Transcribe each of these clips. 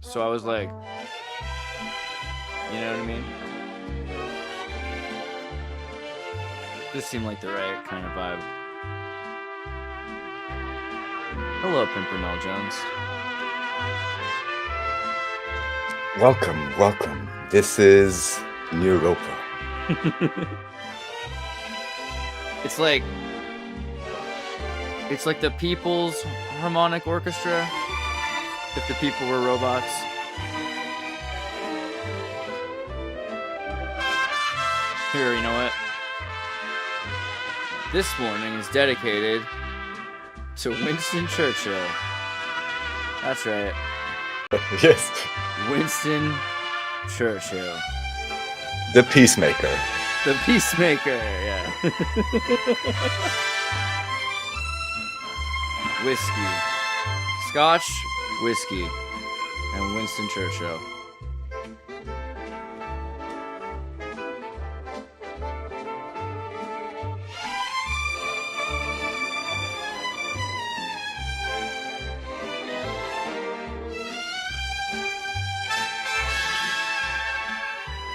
So I was like, you know what I mean? This seemed like the right kind of vibe. Hello, Pimpernel Jones. Welcome, welcome. This is Neuropa. It's like the People's Harmonic Orchestra if the people were robots. Here, you know what? This morning is dedicated to Winston Churchill. That's right. Yes. Winston Churchill. The Peacemaker. The Peacemaker, yeah. Whiskey. Scotch, whiskey, and Winston Churchill.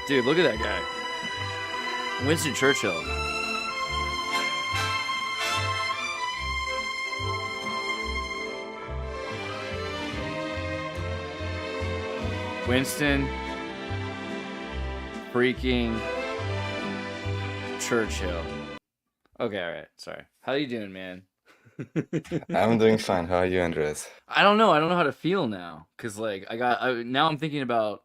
Dude, look at that guy. Winston Churchill. Winston freaking Churchill. Okay, all right. Sorry. How you doing, man? I'm doing fine. How are you, Andres? I don't know. I don't know how to feel now, cause like now I'm thinking about,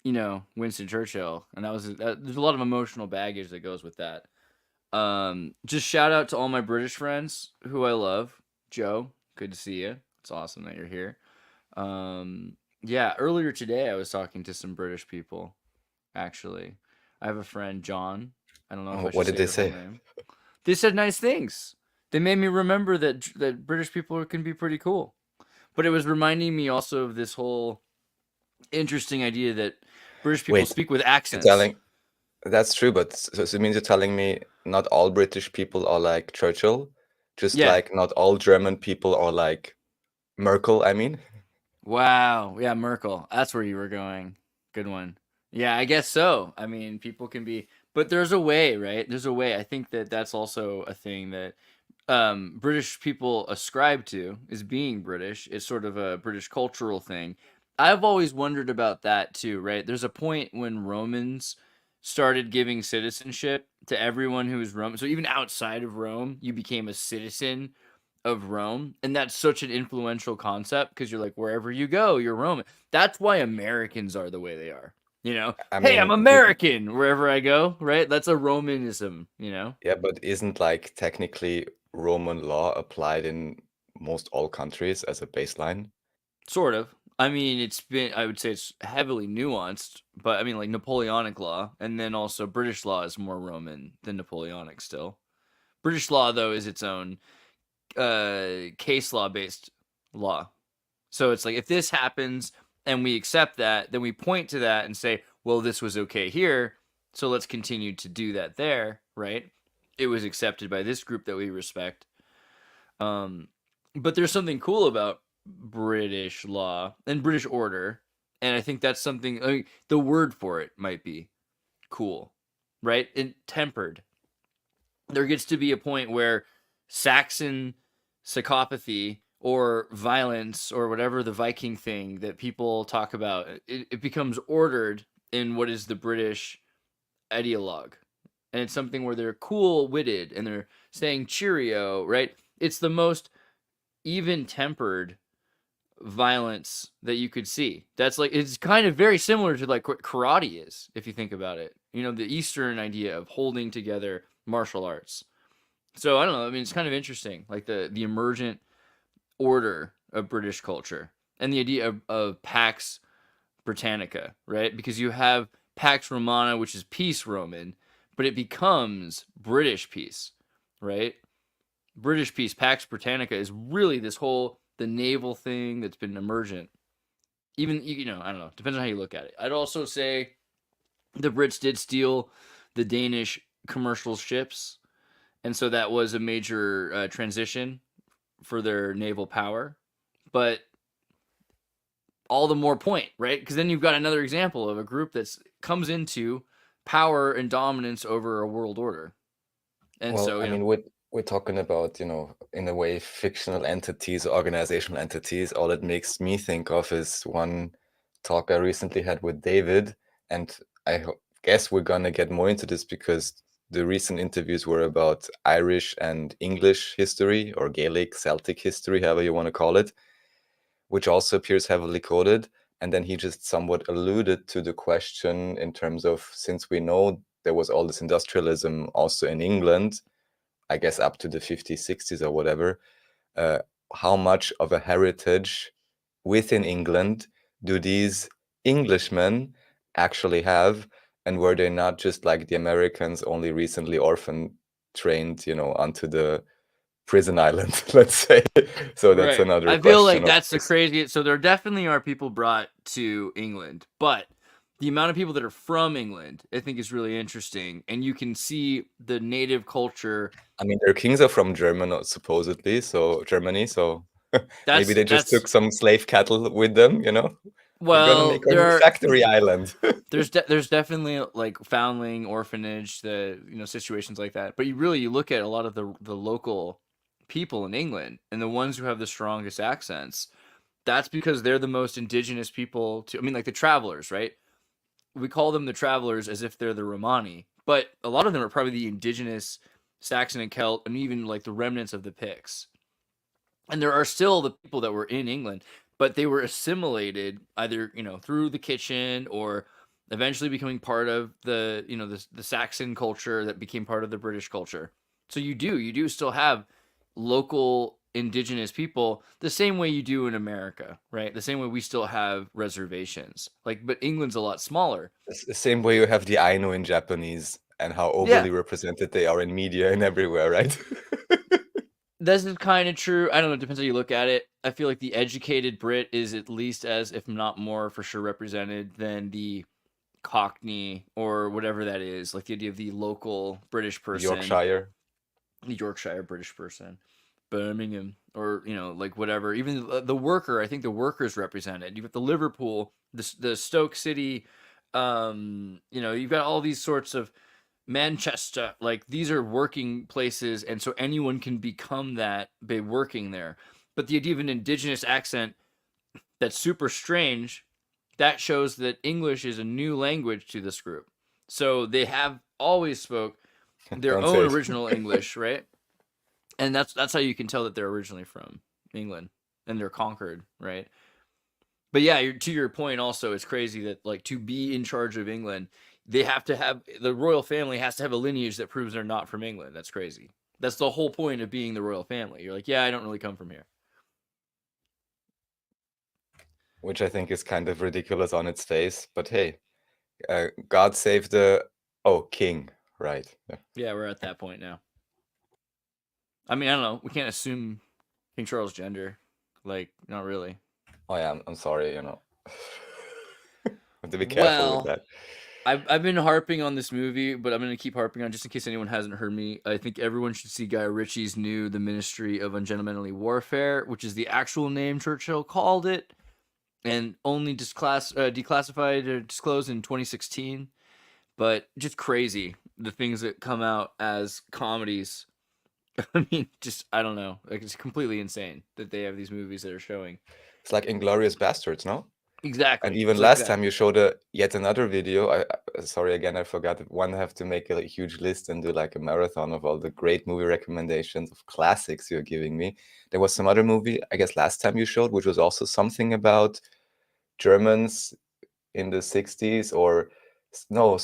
Winston Churchill, and there's a lot of emotional baggage that goes with that. Just shout out to all my British friends who I love. Joe, good to see you. It's awesome that you're here. Yeah, earlier today I was talking to some British people. Actually, I have a friend, John. I don't know if I should What did they their full say? name. They said nice things. They made me remember that British people can be pretty cool. But it was reminding me also of this whole interesting idea that British people Wait, speak with you're accents. telling that's true, but so it means you're telling me not all British people are like Churchill, just Yeah. like not all German people are like Merkel, I mean. Wow. Yeah, Merkel. That's where you were going. Good one. Yeah, I guess so. I mean, people can be, but there's a way, right? There's a way. I think that that's also a thing that British people ascribe to, is being British. It's sort of a British cultural thing. I've always wondered about that too, right? There's a point when Romans started giving citizenship to everyone who was Roman. So even outside of Rome, you became a citizen of Rome. And that's such an influential concept because you're like, wherever you go, you're Roman. That's why Americans are the way they are. I Hey, I'm mean, American wherever I go, right? That's a Romanism, yeah, but isn't like technically Roman law applied in most all countries as a baseline? Sort of. I mean, I would say it's heavily nuanced, but I mean, like Napoleonic law, and then also British law is more Roman than Napoleonic still. British law, though, is its own case law based law. So it's like if this happens and we accept that, then we point to that and say, well, this was okay here, so let's continue to do that there, right? It was accepted by this group that we respect. But there's something cool about British law and British order, and I think that's something. I mean, the word for it might be cool, right? And tempered. There gets to be a point where Saxon psychopathy or violence or whatever the Viking thing that people talk about, it becomes ordered in what is the British ideologue. And it's something where they're cool-witted and they're saying cheerio, right? It's the most even-tempered violence that you could see. That's like, it's kind of very similar to like what karate is, if you think about it. The Eastern idea of holding together martial arts. So I don't know. I mean, it's kind of interesting, like the emergent order of British culture and the idea of Pax Britannica, right? Because you have Pax Romana, which is peace Roman, but it becomes British peace, right? British peace, Pax Britannica, is really the naval thing that's been emergent. Even, I don't know, depends on how you look at it. I'd also say the Brits did steal the Danish commercial ships, and so that was a major transition for their naval power, but all the more point, right? Because then you've got another example of a group that's comes into power and dominance over a world order. And Well, so, I mean, we're talking about, in a way, fictional entities, organizational entities. All it makes me think of is one talk I recently had with David, and guess we're gonna get more into this because the recent interviews were about Irish and English history, or Gaelic, Celtic history, however you want to call it, which also appears heavily coded. And then he just somewhat alluded to the question in terms of, since we know there was all this industrialism also in England, I guess up to the 50s, 60s or whatever, uh, how much of a heritage within England do these Englishmen actually have? And were they not just like the Americans, only recently orphan trained, onto the prison island, let's say? So that's right. another I feel like question, of that's the course. craziest. So there definitely are people brought to England, but the amount of people that are from England, I think, is really interesting, and you can see the native culture. I mean, their kings are from Germany, supposedly, so Germany, so maybe That's they just that's took some slave cattle with them, We're gonna well, make our new factory island. there's definitely like foundling, orphanage, the situations like that. But you look at a lot of the local people in England and the ones who have the strongest accents. That's because they're the most indigenous people to. I mean, like the travelers, right? We call them the travelers as if they're the Romani, but a lot of them are probably the indigenous Saxon and Celt, and even like the remnants of the Picts. And there are still the people that were in England, but they were assimilated either through the kitchen or eventually becoming part of the Saxon culture that became part of the British culture. So you do still have local indigenous people the same way you do in America, right? The same way we still have reservations. Like, but England's a lot smaller. It's the same way you have the Ainu in Japanese and how Yeah, overly represented they are in media and everywhere, right? this is kind of true. I don't know. It depends how you look at it. I feel like the educated Brit is at least as, if not more, for sure represented than the Cockney or whatever that is. Like the idea of the local British person, Yorkshire. the Yorkshire British person, Birmingham, or like whatever. Even the worker. I think the worker's represented. You've got the Liverpool, the Stoke City. You've got all these sorts of Manchester, like these are working places, and so anyone can become that by working there. But the idea of an indigenous accent that's super strange, that shows that English is a new language to this group. So they have always spoke their Don't say own it. original English, right? And that's how you can tell that they're originally from England and they're conquered, right? But yeah, to your point, also, it's crazy that like to be in charge of England, they have to have the royal family has to have a lineage that proves they're not from England. That's crazy. That's the whole point of being the royal family. You're like, yeah, I don't really come from here. Which I think is kind of ridiculous on its face. But hey, God save the king, right? Yeah. Yeah, we're at that point now. I mean, I don't know. We can't assume King Charles' gender. Like, not really. Oh yeah, I'm sorry. Have to be careful with Well, that. I've been harping on this movie, but I'm going to keep harping on just in case anyone hasn't heard me. I think everyone should see Guy Ritchie's new The Ministry of Ungentlemanly Warfare, which is the actual name Churchill called it, and only declassified or disclosed in 2016. But just crazy the things that come out as comedies. I mean, just I don't know. Like it's completely insane that they have these movies that are showing. It's like Inglorious Bastards, no? And Exactly. even It's like last that. time you showed yet another video. Sorry again, I forgot it. One have to make a huge list and do like a marathon of all the great movie recommendations of classics you're giving me. There was some other movie, I guess last time you showed, which was also something about Germans in the 60s or no,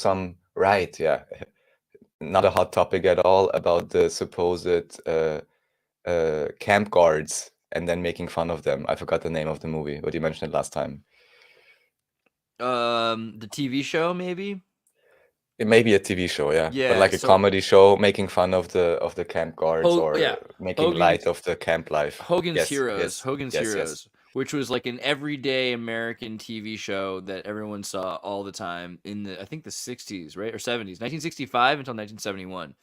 right, yeah. Not a hot topic at all about the supposed camp guards and then making fun of them. I forgot the name of the movie, but you mentioned it last time. The TV show maybe. It may be a TV show, yeah, but Yeah. like a So comedy show making fun of the camp guards Yeah, or making light Hogan's of the camp life. Hogan's Yes, Heroes, yes, Hogan's yes, yes. Heroes, which was like an everyday American TV show that everyone saw all the time in I think the 60s, right? Or 70s, 1965 until 1971.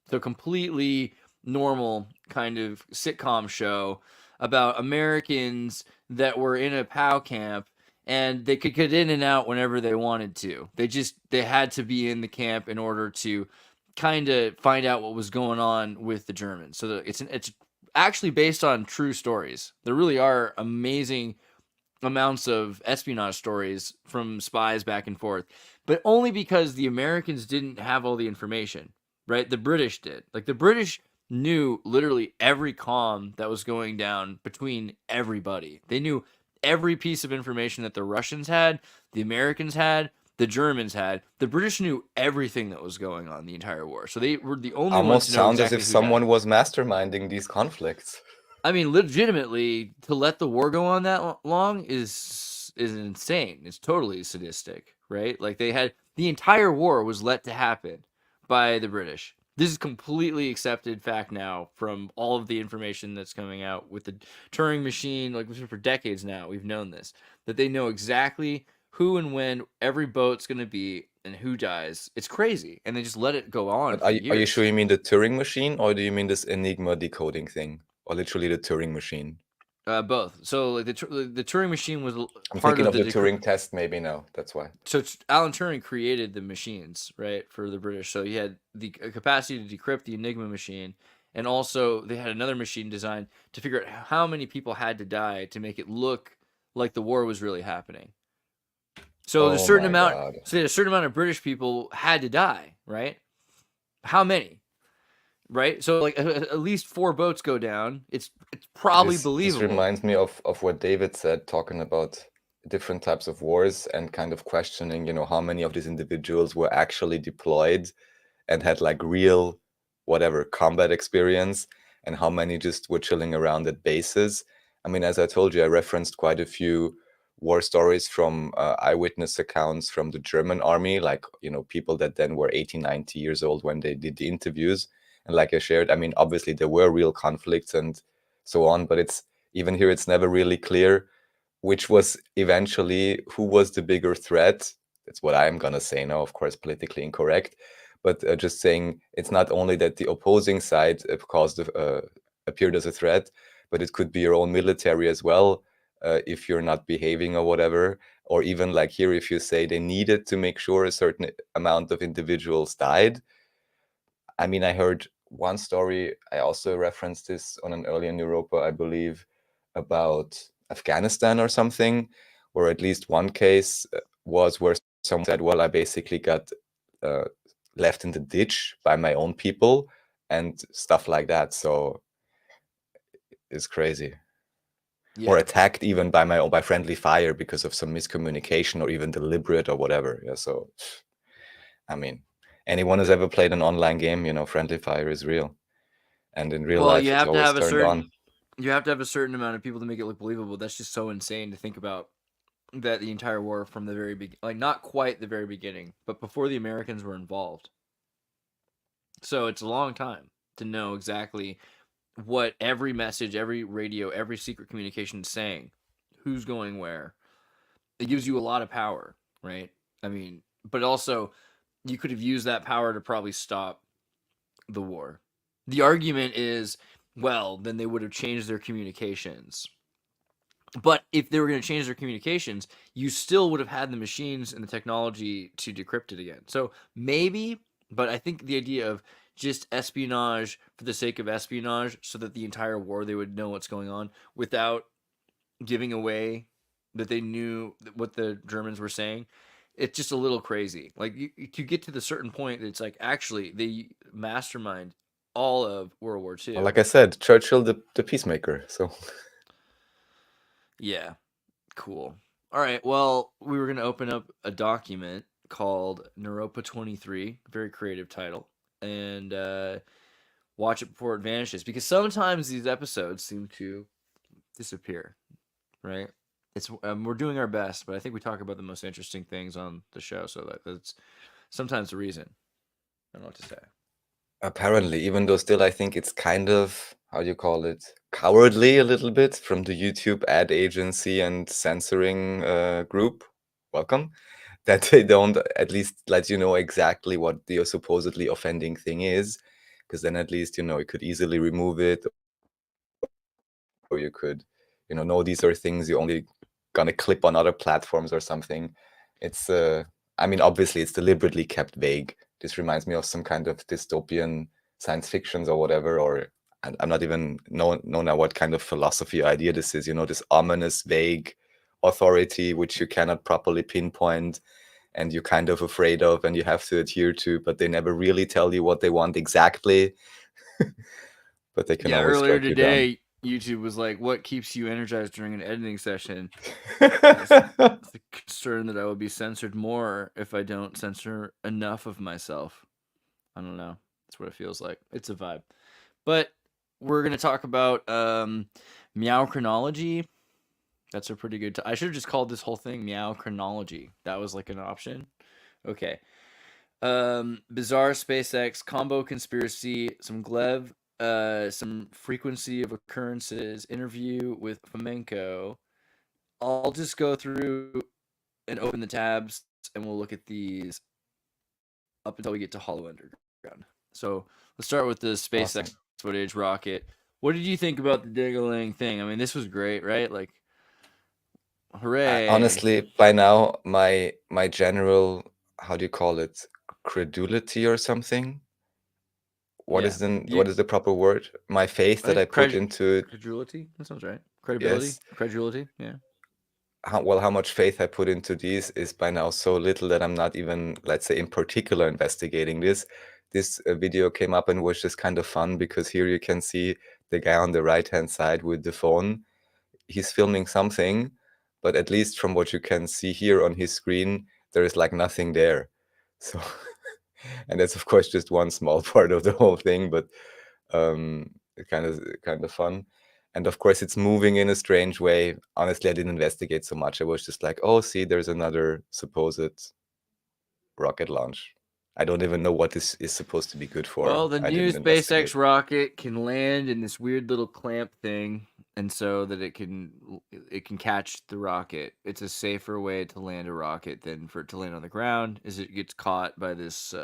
So completely normal kind of sitcom show about Americans that were in a POW camp and they could get in and out whenever they wanted to. They had to be in the camp in order to kind of find out what was going on with the Germans. So it's actually based on true stories. There really are amazing amounts of espionage stories from spies back and forth, but only because the Americans didn't have all the information, right? The British did. Like the British knew literally every comm that was going down between everybody. They knew every piece of information that the Russians had, the Americans had, the Germans had. The British knew everything that was going on the entire war. So they were the only ones Almost to know sounds as exactly if who died. someone was masterminding these conflicts. I mean, legitimately, to let the war go on that long is insane. It's totally sadistic, right? Like they had the entire war was let to happen by the British. This is completely accepted fact now from all of the information that's coming out with the Turing machine. Like for decades now, we've known this, that they know exactly who and when every boat's going to be and who dies. It's crazy, and they just let it go on But for are you sure years. you mean the Turing machine, or do you mean this Enigma decoding thing, or literally the Turing machine? Both. So like the Turing machine was I'm part thinking of of the the Turing test, maybe now. That's why. so Alan Turing created the machines, right, for the British. So he had the capacity to decrypt the Enigma machine, and also they had another machine designed to figure out how many people had to die to make it look like the war was really happening. So there's a Oh certain my amount. God. So a certain amount of British people had to die, right? How many? Right? So like at least 4 boats go down. It's probably This believable. reminds me of what David said, talking about different types of wars and kind of questioning, how many of these individuals were actually deployed and had like real, whatever, combat experience, and how many just were chilling around at bases. I mean, as I told you, I referenced quite a few war stories from eyewitness accounts from the German army, like, people that then were 80, 90 years old when they did the interviews. And like I shared, I mean, obviously there were real conflicts and so on, but even here, it's never really clear which was eventually who was the bigger threat. That's what I'm going to say now, of course, politically incorrect, but just saying it's not only that the opposing side appeared as a threat, but it could be your own military as well, if you're not behaving or whatever. Or even like here, if you say they needed to make sure a certain amount of individuals died. I mean, I heard one story, I also referenced this on an earlier Neuropa, I believe, about Afghanistan or something, or at least one case was where someone said, well, I basically got uh, left in the ditch by my own people and stuff like that. So it's crazy. Or Yeah. attacked even by friendly fire because of some miscommunication or even deliberate or whatever. Yeah, so I mean, anyone who's ever played an online game, friendly fire is real. And in real Well, life, it's always turned on. you have to have a certain amount of people to make it look believable. That's just so insane to think about that the entire war from the very beginning, like not quite the very beginning, but before the Americans were involved. So it's a long time to know exactly what every message, every radio, every secret communication is saying, who's going where. It gives you a lot of power, right? I mean, but also you could have used that power to probably stop the war. The argument is, well, then they would have changed their communications. But if they were going to change their communications, you still would have had the machines and the technology to decrypt it again. So maybe, but I think the idea of just espionage for the sake of espionage so that the entire war they would know what's going on without giving away that they knew what the Germans were saying, it's just a little crazy. Like you get to the certain point, it's like actually they mastermind all of World War Well, II. like I said, Churchill, the peacemaker. So Yeah, cool. All right, well, we were going to open up a document called Neuropa 23, very creative title, and watch it before it vanishes because sometimes these episodes seem to disappear, right? It's we're doing our best, but I think we talk about the most interesting things on the show, so that's sometimes the reason. I don't know what to say. apparently, even though still I think it's kind of, how do you call it, cowardly a little bit from the YouTube ad agency and censoring group, welcome, that they don't at least let you know exactly what the supposedly offending thing is. because then at least, you know, you could easily remove it, or you could, you know these are things you only gonna clip on other platforms or something. It's I mean, obviously it's deliberately kept vague. This reminds me of some kind of dystopian science fictions or whatever, or I'm not even know now what kind of philosophy or idea this is, you know, this ominous vague authority which you cannot properly pinpoint and you're kind of afraid of and you have to adhere to, but they never really tell you what they want exactly. But they can Yeah, always earlier strike you down. today, YouTube was like, "What keeps you energized during an editing session?" It's the concern that I will be censored more if I don't censor enough of myself. I don't know. That's what it feels like. It's a vibe. But we're gonna talk about meow chronology. That's a pretty good. I should have just called this whole thing meow chronology. That was like an option. Okay. Bizarre SpaceX combo conspiracy, some Glev, some frequency of occurrences, interview with Fomenko. I'll just go through and open the tabs, and we'll look at these up until we get to Hollow Underground. So let's start with the SpaceX Awesome. footage rocket. What did you think about the ding-a-ling thing? I mean, this was great, right? Like, hooray! Honestly, by now, my general, how do you call it, credulity or something? What Yeah, is the you proper word? My faith that I put into it, credulity. That sounds right. Credibility, yes. credulity. Yeah. How much faith I put into these is by now so little that I'm not even, let's say, in particular investigating this. This video came up and was just kind of fun because here you can see the guy on the right-hand side with the phone. He's filming something, but at least from what you can see here on his screen, there is like nothing there. So, and that's of course just one small part of the whole thing, but kind of fun. And of course, it's moving in a strange way. Honestly, I didn't investigate so much. I was just like, oh, see, there's another supposed rocket launch. I don't even know what this is supposed to be good for. Well, the I new didn't investigate. SpaceX rocket can land in this weird little clamp thing, and so that it can catch the rocket. It's a safer way to land a rocket than for it to land on the ground, is it gets caught by this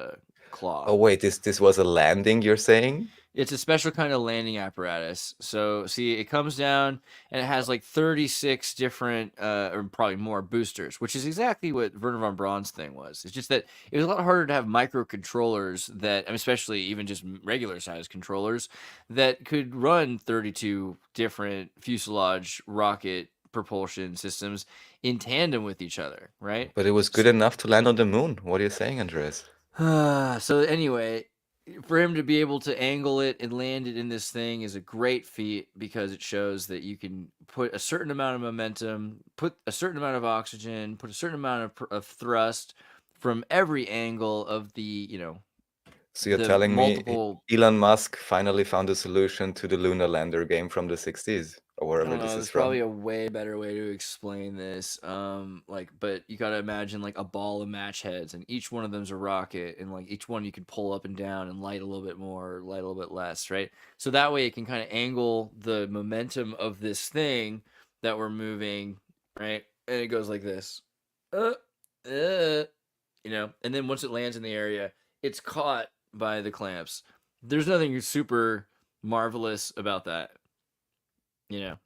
claw. Oh, wait, this was a landing, you're saying? It's a special kind of landing apparatus. So, see, it comes down and it has like 36 different, or probably more boosters, which is exactly what Werner von Braun's thing was. It's just that it was a lot harder to have microcontrollers that, I mean, especially even just regular size controllers, that could run 32 different fuselage rocket propulsion systems in tandem with each other, right? But it was good enough to land on the moon. What are you saying, Andreas? So anyway, for him to be able to angle it and land it in this thing is a great feat because it shows that you can put a certain amount of momentum, put a certain amount of oxygen, put a certain amount of thrust from every angle of So you're the telling me multiple. Elon Musk finally found a solution to the lunar lander game from the 60s or I wherever don't this know. is There's from? probably a way better way to explain this. But you gotta imagine like a ball of match heads, and each one of them's a rocket, and like each one you can pull up and down and light a little bit more, light a little bit less, right? So that way it can kind of angle the momentum of this thing that we're moving, right? And it goes like this, uh, uh, and then once it lands in the area, it's caught by the clamps. There's nothing super marvelous about that.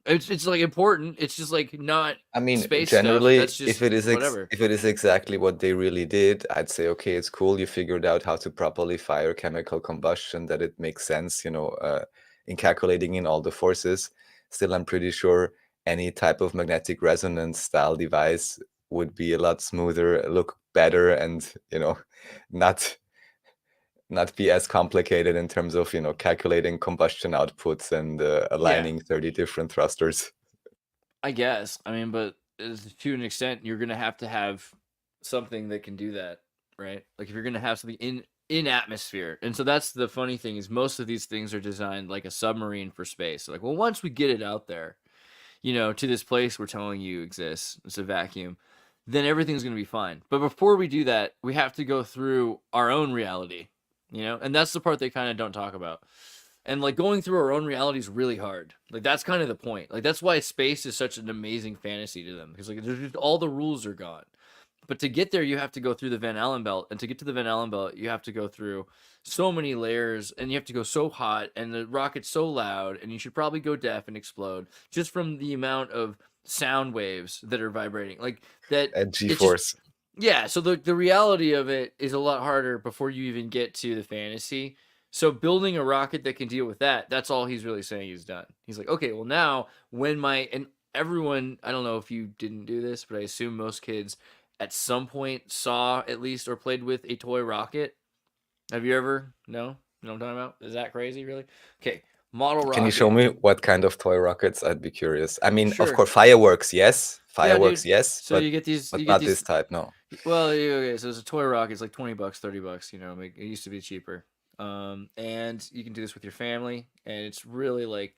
It's like important. It's just like not I mean, space stuff. generally, That's just whatever. if it is exactly what they really did, I'd say, okay, it's cool. You figured out how to properly fire chemical combustion, that it makes sense, in calculating in all the forces. Still, I'm pretty sure any type of magnetic resonance style device would be a lot smoother, look better, and, not not be as complicated in terms of, calculating combustion outputs and Yeah, aligning 30 different thrusters. I guess. I mean, but to an extent, you're gonna have to have something that can do that, right? Like if you're gonna have something in atmosphere, and so that's the funny thing is most of these things are designed like a submarine for space. So like, well, once we get it out there, to this place we're telling you exists, it's a vacuum, then everything's going to be fine. But before we do that, we have to go through our own reality, and that's the part they kind of don't talk about. And like going through our own reality is really hard. Like that's kind of the point. Like that's why space is such an amazing fantasy to them because like there's just all the rules are gone. But to get there, you have to go through the Van Allen belt, and to get to the Van Allen belt, you have to go through so many layers, and you have to go so hot, and the rocket's so loud, and you should probably go deaf and explode just from the amount of sound waves that are vibrating. Like that, At it's just G-force. yeah. So the reality of it is a lot harder before you even get to the fantasy. So building a rocket that can deal with that, that's all he's really saying he's done. He's like, okay, well now when my and everyone, I don't know if you didn't do this, but I assume most kids at some point saw at least or played with a toy rocket. Have you ever? No? You know what I'm talking about? Is that crazy, really? Okay, model Can you show rocket. me what kind of toy rockets? I'd be curious. I mean, of Sure. course, fireworks, yes. Yeah, Fireworks, dude. yes, So you get these, but not this type, no. well, okay, so there's a toy rocket. It's like $20, $30. It used to be cheaper. And you can do this with your family, and it's really like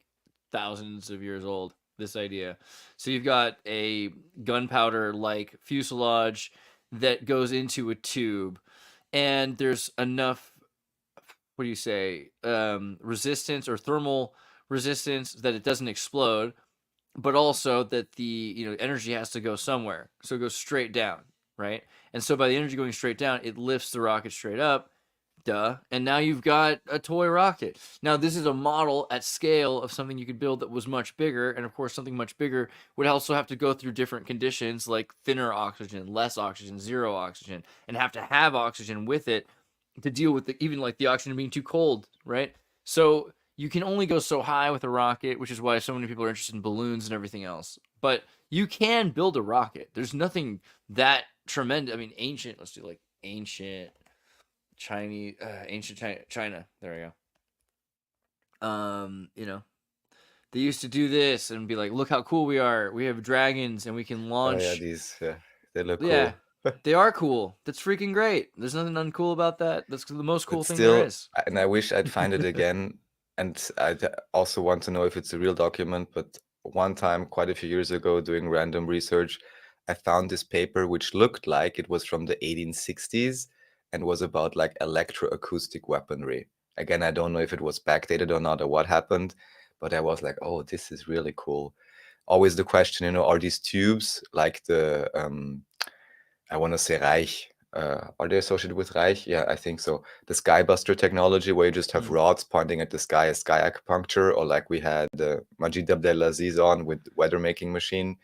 thousands of years old. This idea. So you've got a gunpowder like fuselage that goes into a tube, and there's enough. What do you say? Resistance or thermal resistance that it doesn't explode, but also that the energy has to go somewhere, so it goes straight down, right? And so by the energy going straight down, it lifts the rocket straight up, duh, and now you've got a toy rocket. Now this is a model at scale of something you could build that was much bigger, and of course something much bigger would also have to go through different conditions like thinner oxygen, less oxygen, zero oxygen, and have to have oxygen with it to deal with even like the oxygen being too cold, right? So you can only go so high with a rocket, which is why so many people are interested in balloons and everything else. But you can build a rocket. There's nothing that tremendous. I mean, ancient. Let's do like ancient Chinese, ancient China. There we go. They used to do this and be like, "Look how cool we are. We have dragons and we can Oh yeah, launch." they look Yeah, cool. they are cool. That's freaking great. There's nothing uncool about that. That's the most cool But thing there still, is. and I wish I'd find it again. And I also want to know if it's a real document. But one time, quite a few years ago, doing random research, I found this paper which looked like it was from the 1860s and was about like electroacoustic weaponry. Again, I don't know if it was backdated or not or what happened, but I was like, oh, this is really cool. Always the question, are these tubes like the I want to say Reich. Are they associated with Reich? Yeah, I think so. The Skybuster technology, where you just have Hmm. rods pointing at the sky, a sky acupuncture, or like we had Majid Abdelaziz on with weather making machine.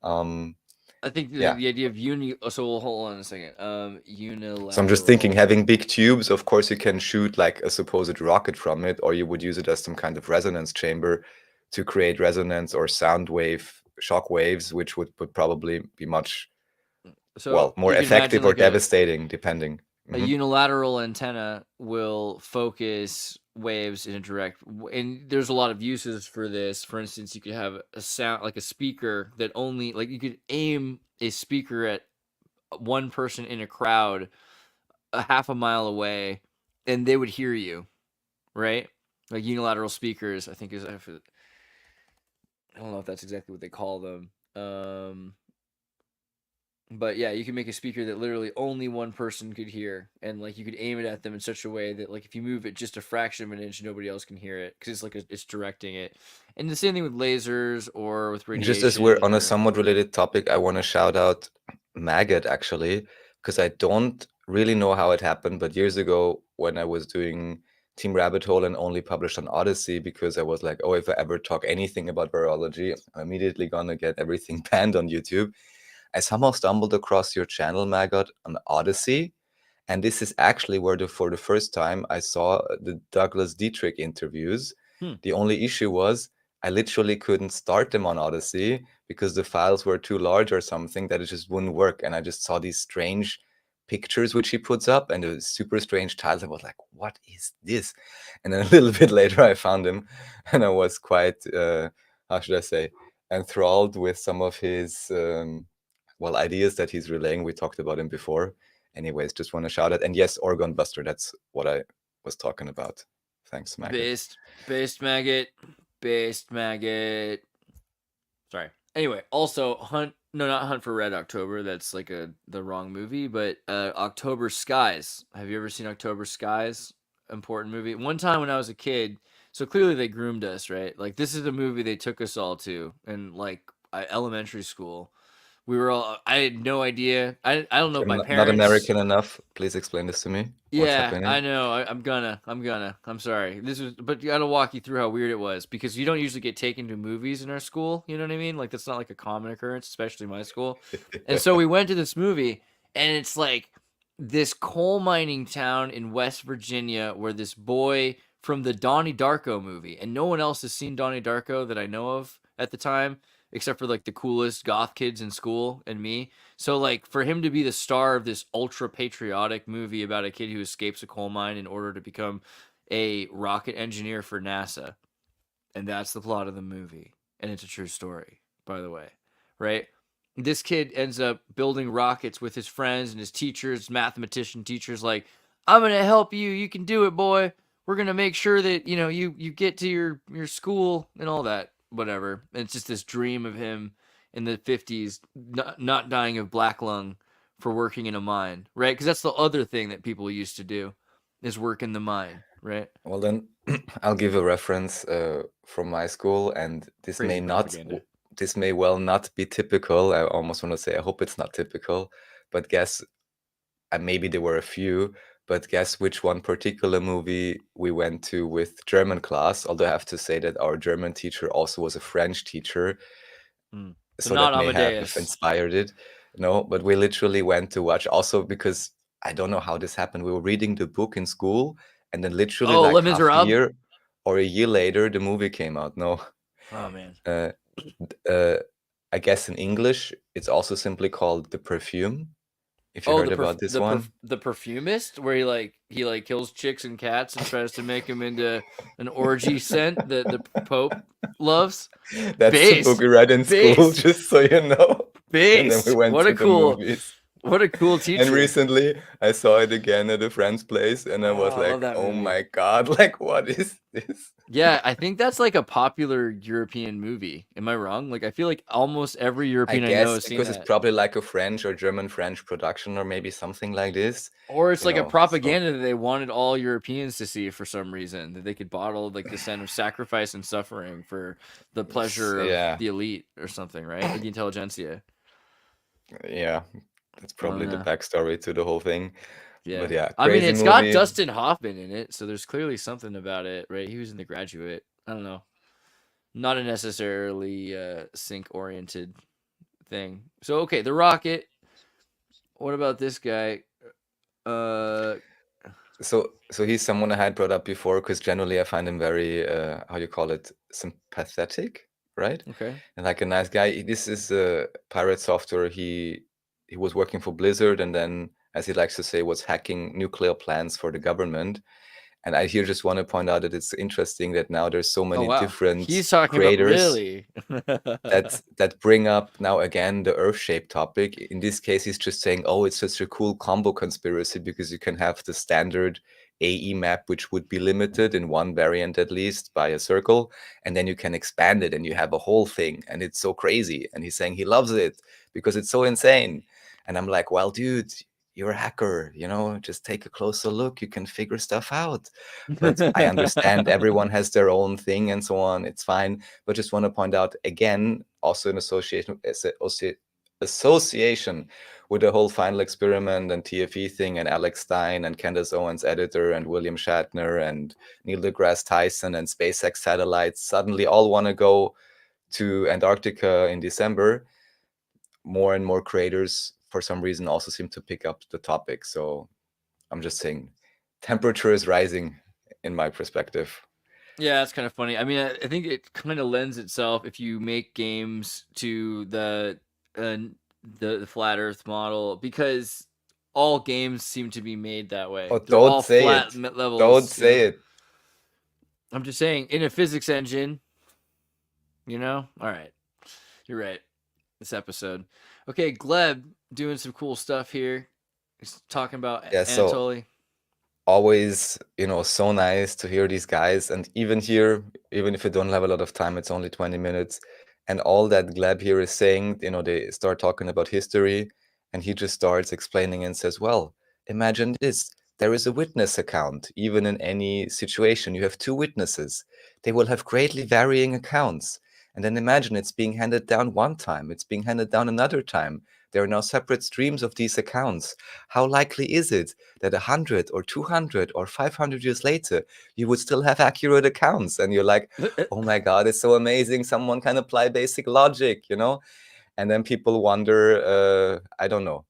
Um, I think yeah. the idea of so we'll hold on a second. So I'm just thinking, Unilateral. having big tubes, of course, you can shoot like a supposed rocket from it, or you would use it as some kind of resonance chamber to create resonance or sound wave, shock waves, which would probably be much, So well, more you can imagine effective or like a devastating, depending. Mhm. unilateral antenna will focus waves in a direct, and there's a lot of uses for this. For instance, you could have a sound like a speaker that only like you could aim a speaker at one person in a crowd a half a mile away, and they would hear you, right? Like unilateral speakers, I think is I don't know if that's exactly what they call them. But yeah, you can make a speaker that literally only one person could hear, and like you could aim it at them in such a way that like if you move it just a fraction of an inch, nobody else can hear it because it's like it's directing it. And the same thing with lasers or with Just as we're radiation on a or somewhat related topic, I want to shout out Maggot actually, because I don't really know how it happened, but years ago when I was doing Team Rabbit Hole and only published on Odyssey, because I was like, oh, if I ever talk anything about virology, I'm immediately gonna get everything banned on YouTube. I somehow stumbled across your channel, Maggot, on Odyssey, and this is actually where for the first time I saw the Douglas Dietrich interviews. hmm. The only issue was I literally couldn't start them on Odyssey because the files were too large or something, that it just wouldn't work. And I just saw these strange pictures which he puts up and the super strange tiles. I was like, what is this? And then a little bit later I found him and I was quite, how should I say, enthralled with some of his ideas that he's relaying. We talked about him before. Anyways, just want to shout out. And yes, Orgon Buster, that's what I was talking about. Thanks, Maggot. Based maggot, based maggot. Sorry. Anyway, also Hunt. No, not Hunt for Red October. That's like the wrong movie. But October Skies. Have you ever seen October Skies? Important movie. One time when I was a kid. So clearly they groomed us, right? Like this is a movie they took us all to in like elementary school. We were all. I had no idea. I don't know if I'm my not parents. American enough. Please explain this to me. What's Yeah, I happening? know. I'm sorry. This was, but you gotta walk you through how weird it was because you don't usually get taken to movies in our school. You know what I mean? Like that's not like a common occurrence, especially my school. And so we went to this movie, and it's like this coal mining town in West Virginia where this boy from the Donnie Darko movie, and no one else has seen Donnie Darko that I know of at the time, except for like the coolest goth kids in school and me. So like for him to be the star of this ultra patriotic movie about a kid who escapes a coal mine in order to become a rocket engineer for NASA, and that's the plot of the movie, and it's a true story, by the way, right? This kid ends up building rockets with his friends and his teachers, mathematician teachers, like, I'm gonna help you. You can do it, boy. We're gonna make sure that you get to your school and all that, whatever. And it's just this dream of him in the 50s, not dying of black lung for working in a mine, right? Because that's the other thing that people used to do, is work in the mine, right? Well, then I'll give a reference from my school, and Crazy propaganda. this may well not be typical. I almost want to say I hope it's not typical, but guess, and maybe there were a few, but guess which one particular movie we went to with German class. Although I have to say that our German teacher also was a French teacher, So so not that may have Amadeus. inspired it. No, but we literally went to watch also because I don't know how this happened. We were reading the book in school, and then literally Oh, Les like half a Miserables. year or a year later, the movie came out. No, Oh man. uh, uh, I guess in English it's also simply called The Perfume. If you Oh, heard about this one, the perfumist, where he kills chicks and cats and tries to make them into an orgy scent that the Pope loves. that's the book Based, we read in school, based, just so you know. And then we based. went to the movies. What a cool And teacher. recently I saw it again at a friend's place, and I Oh, was I love like, that oh movie. my God, like, what is this? Yeah, I think that's like a popular European movie. Am I wrong? Like, I feel like almost every I European I know guess has seen because it's that. probably like a French or German French production, or maybe something like this, Or it's you like a know. So, propaganda that they wanted all Europeans to see for some reason, that they could bottle like the scent of sacrifice and suffering for the pleasure of yeah, the elite or something, right? Or the intelligentsia. yeah, that's I don't probably the know. backstory to the whole thing. But Yeah. yeah, I mean, crazy it's got movie. Dustin Hoffman in it, so there's clearly something about it, right? He was in The Graduate. I don't know. Not a necessarily sync oriented thing. So okay, the rocket. What about this guy? Uh So he's someone I had brought up before because generally I find him very how you call it, sympathetic, right? okay. And like a nice guy. This is a pirate software. He was working for Blizzard, and then, as he likes to say, was hacking nuclear plants for the government. And I here just want to point out that it's interesting that now there's so Oh many wow. different He's talking about creators really. that bring up now again the Earth shape topic. In this case, he's just saying, oh, it's such a cool combo conspiracy because you can have the standard AE map, which would be limited in one variant at least by a circle, and then you can expand it and you have a whole thing, and it's so crazy. And he's saying he loves it because it's so insane. And I'm like, well, dude, you're a hacker, just take a closer look. You can figure stuff out. But I understand everyone has their own thing and so on. It's fine. But just want to point out again, also in association with the whole final experiment and TFE thing and Alex Stein and Candace Owens, editor, and William Shatner and Neil deGrasse Tyson and SpaceX satellites suddenly all want to go to Antarctica in December. More and more creators, for some reason, also seem to pick up the topic. So I'm just saying, temperature is rising in my perspective. Yeah, that's kind of funny. I mean, I think it kind of lends itself if you make games to uh, the flat Earth model because all games seem to be made that way. Oh, They're don't all say flat it. Don't levels, say it. I'm just saying, in a physics engine, All right, you're right. This episode. Okay, Gleb doing some cool stuff here. He's talking about Yeah, so Anatoly. always, so nice to hear these guys. And even here, even if you don't have a lot of time, it's only 20 minutes. And all that Gleb here is saying, they start talking about history, and he just starts explaining and says, well, imagine this. There is a witness account. Even in any situation, you have two witnesses. They will have greatly varying accounts. And then imagine it's being handed down one time, it's being handed down another time. There are now separate streams of these accounts. How likely is it that 100 or 200 or 500 years later, you would still have accurate accounts? And you're like, oh my God, it's so amazing. Someone can apply basic logic, you know? And then people wonder, I don't know,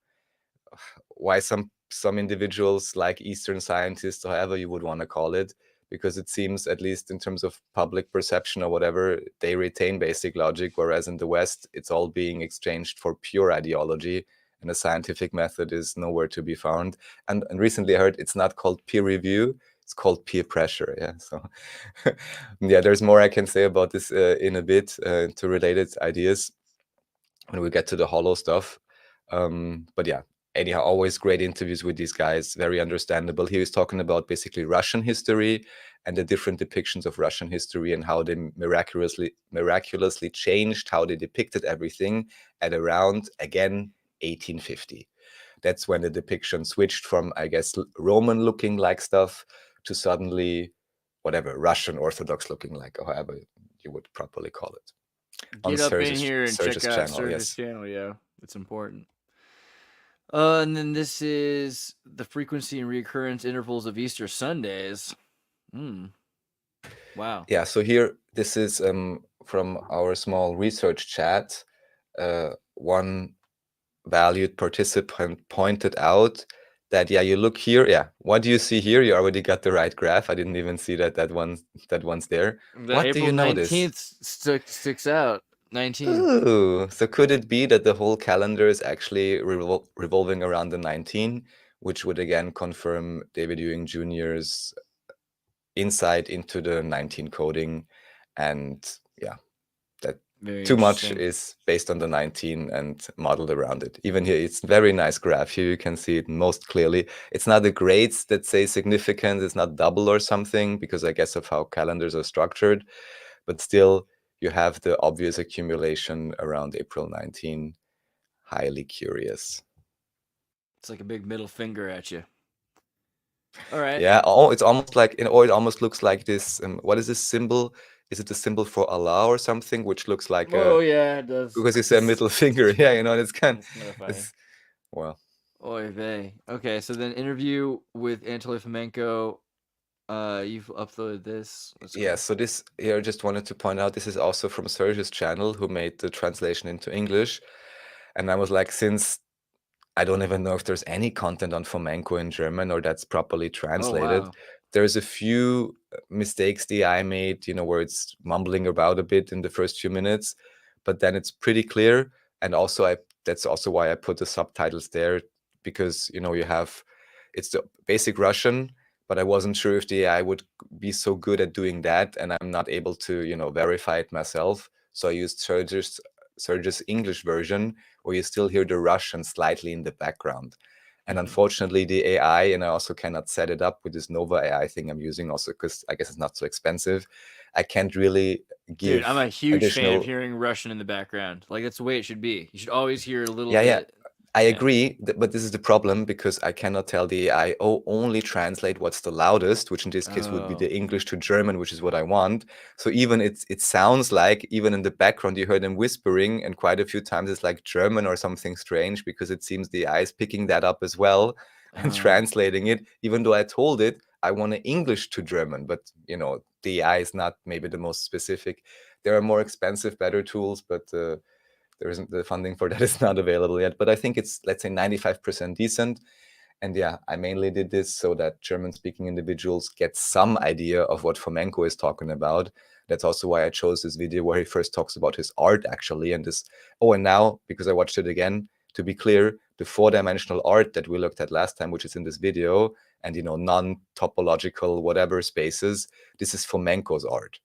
why some individuals like Eastern scientists, or however you would want to call it, because it seems, at least in terms of public perception or whatever, they retain basic logic, whereas in the West, it's all being exchanged for pure ideology, and a scientific method is nowhere to be found. And recently I heard it's not called peer review, it's called peer pressure. Yeah, so yeah, there's more I can say about this in a bit to related ideas when we get to the hollow stuff. But yeah, anyhow, always great interviews with these guys, very understandable. He was talking about basically Russian history and the different depictions of Russian history and how they miraculously changed how they depicted everything at around, again, 1850. That's when the depiction switched from, I guess, Roman looking like stuff to suddenly whatever, Russian Orthodox looking like, or however you would properly call it. On Get up in here and check Serge's out channel, Serge's yes. channel. Yeah, it's important. And then this is the frequency and recurrence intervals of Easter Sundays. Wow. Yeah, so here, this is from our small research chat. One valued participant pointed out that, yeah, you look here, yeah, what do you see here? You already got the right graph. I didn't even see that one's there. The What do April you notice? 19th sticks out. 19. Ooh, so could it be that the whole calendar is actually revolving around the 19, which would again confirm David Ewing Jr.'s insight into the 19 coding? And yeah, that Very too much interesting. is based on the 19 and modeled around it. Even here, it's very nice graph. Here you can see it most clearly. It's not the grades that say significant. It's not double or something, because I guess of how calendars are structured, but still you have the obvious accumulation around April 19. Highly curious. It's like a big middle finger at you. All right. Yeah. Oh, it's almost like, or it almost looks like this. What is this symbol? Is it the symbol for Allah or something, which looks like Oh yeah, it does. because it's a middle finger. Yeah, you know, it's kind It's kind of funny. well. Oy vey. Okay, so then interview with Anatoly Fomenko. You've uploaded this. Let's Yeah, go. so this here, I just wanted to point out, this is also from Serge's channel, who made the translation into English. And I was like, since I don't even know if there's any content on Fomenko in German or that's properly translated. Oh, wow. There's a few mistakes the AI made, you know, where it's mumbling about a bit in the first few minutes, but then it's pretty clear. And also, that's also why I put the subtitles there, because, you know, it's the basic Russian, but I wasn't sure if the AI would be so good at doing that, and I'm not able to, you know, verify it myself. So I used Serge's English version, where you still hear the Russian slightly in the background. And unfortunately, the AI, and I also cannot set it up with this Nova AI thing I'm using, also because I guess it's not so expensive. I can't really give Dude, I'm a huge fan additional. of hearing Russian in the background. Like, that's the way it should be. You should always hear a little Yeah, bit. I Yeah. agree, but this is the problem, because I cannot tell the AI, oh, only translate what's the loudest, which in this case would be Oh. the English to German, which is what I want. So even it sounds like, even in the background, you heard them whispering, and quite a few times it's like German or something strange, because it seems the AI is picking that up as well and translating it, even though I told it I want an English to German. But, you know, the AI is not maybe the most specific. There are more expensive, better tools, but there isn't, the funding for that is not available yet, but I think it's, let's say, 95% decent. And yeah, I mainly did this so that German-speaking individuals get some idea of what Fomenko is talking about. That's also why I chose this video where he first talks about his art, actually, and this. Oh, and now, because I watched it again, to be clear, the four-dimensional art that we looked at last time, which is in this video, and, you know, non-topological whatever spaces, this is Fomenko's art.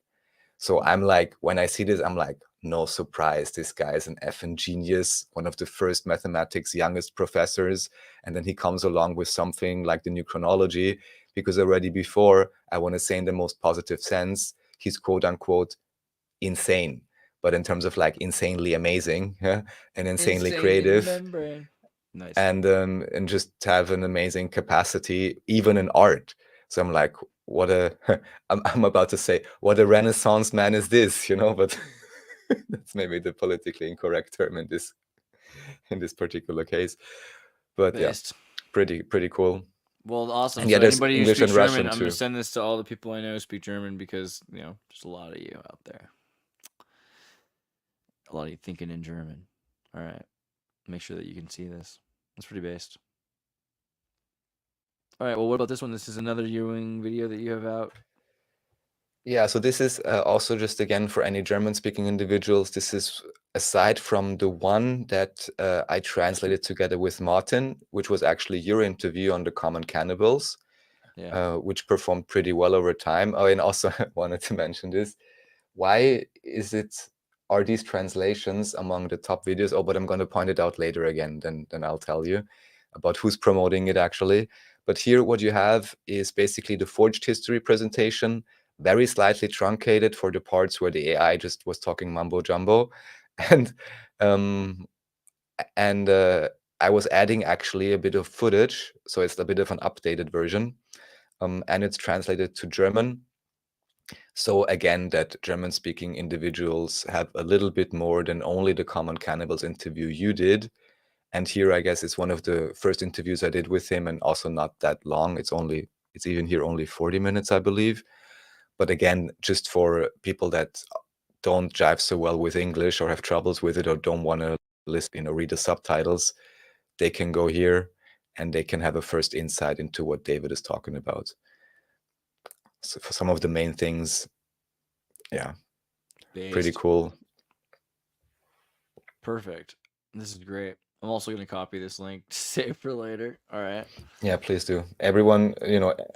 So I'm like, when I see this, I'm like, no surprise, this guy is an effing genius, one of the first mathematics youngest professors. And then he comes along with something like the new chronology, because already before, I want to say in the most positive sense, he's quote unquote insane, but in terms of like insanely amazing, yeah, and insanely creative. Membrane. Nice. And just have an amazing capacity, even in art. So I'm like, what a I'm about to say, what a Renaissance man is this, you know? But That's maybe the politically incorrect term in this particular case. But yeah, Based. pretty cool. Well, awesome. And yeah, So there's anybody who English speaks and German, Russian I'm gonna too. send this to all the people I know who speak German because there's a lot of you out there. A lot of you thinking in German. All right. Make sure that you can see this. It's pretty based. All right. Well, what about this one? This is another Ewing video that you have out. Yeah, so this is also just again for any German-speaking individuals. This is aside from the one that I translated together with Martin, which was actually your interview on the common cannibals, which performed pretty well over time. Oh, and also I wanted to mention this. Why are these translations among the top videos? Oh, but I'm going to point it out later again, then I'll tell you about who's promoting it actually. But here what you have is basically the forged history presentation, very slightly truncated for the parts where the AI just was talking mumbo jumbo. And I was adding actually a bit of footage, so it's a bit of an updated version, and it's translated to German. So again, that German-speaking individuals have a little bit more than only the Common Cannibals interview you did. And here, I guess, it's one of the first interviews I did with him, and also not that long. It's even here only 40 minutes, I believe. But again, just for people that don't jive so well with English or have troubles with it or don't want to read the subtitles, they can go here and they can have a first insight into what David is talking about. So for some of the main things, yeah, pretty cool. Perfect. This is great. I'm also going to copy this link to save for later. All right. Yeah, please do. Everyone,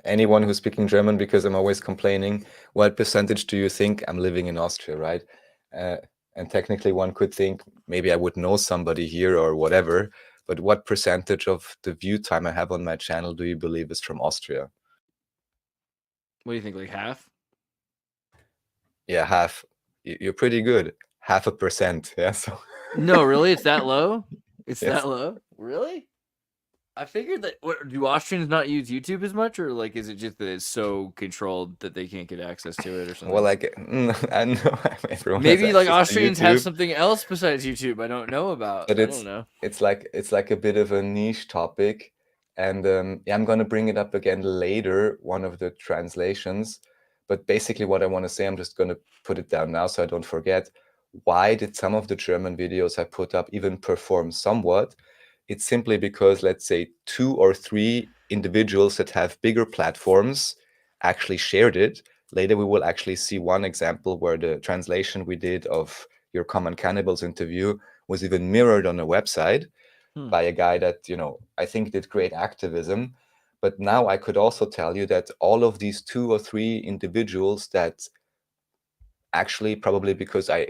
anyone who's speaking German, because I'm always complaining, what percentage do you think I'm living in Austria, right? And technically one could think maybe I would know somebody here or whatever, but what percentage of the view time I have on my channel do you believe is from Austria? What do you think, like half? Yeah, half. You're pretty good. 0.5%. Yeah. So No, really? It's that low? It's yes. that low? Really? I figured that. Do Austrians not use YouTube as much, or like is it just that it's so controlled that they can't get access to it, or something? Well, like I know everyone has Maybe like access to Austrians have YouTube, something else besides YouTube I don't know about. but I don't know. it's like a bit of a niche topic, and yeah, I'm gonna bring it up again later, one of the translations. But basically, what I want to say, I'm just gonna put it down now so I don't forget. Why did some of the German videos I put up even perform somewhat? It's simply because, let's say, 2 or 3 individuals that have bigger platforms actually shared it. Later, we will actually see one example where the translation we did of your Common Cannibals interview was even mirrored on a website by a guy that, I think did great activism. But now I could also tell you that all of these 2 or 3 individuals that actually, probably because I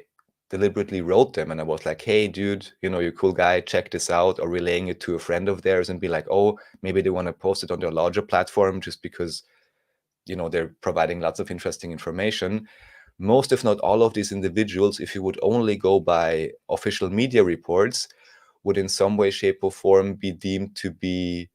deliberately wrote them and I was like, hey, dude, you're a cool guy, check this out, or relaying it to a friend of theirs and be like, oh, maybe they want to post it on their larger platform just because, they're providing lots of interesting information. Most, if not all of these individuals, if you would only go by official media reports, would in some way, shape, or form be deemed to be,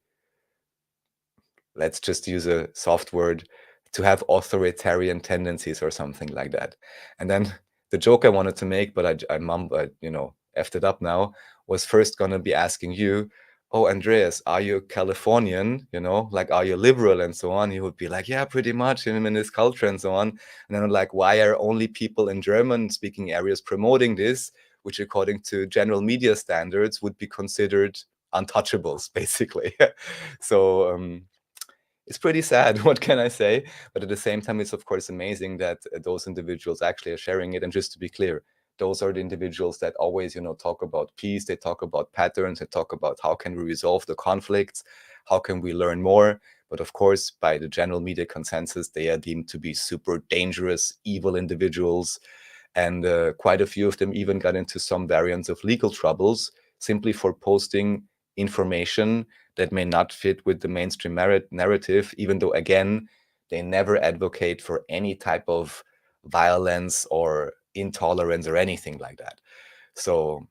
let's just use a soft word, to have authoritarian tendencies or something like that. And then the joke I wanted to make, but I effed it up now, was first going to be asking you, oh, Andreas, are you Californian? Like, are you liberal and so on? He would be like, yeah, pretty much in this culture and so on. And then I'm like, why are only people in German speaking areas promoting this, which according to general media standards would be considered untouchables, basically. So it's pretty sad. What can I say? But at the same time, it's of course amazing that those individuals actually are sharing it. And just to be clear, those are the individuals that always, talk about peace. They talk about patterns. They talk about how can we resolve the conflicts? How can we learn more? But of course, by the general media consensus, they are deemed to be super dangerous, evil individuals. And quite a few of them even got into some variants of legal troubles simply for posting information that may not fit with the mainstream narrative, even though, again, they never advocate for any type of violence or intolerance or anything like that. So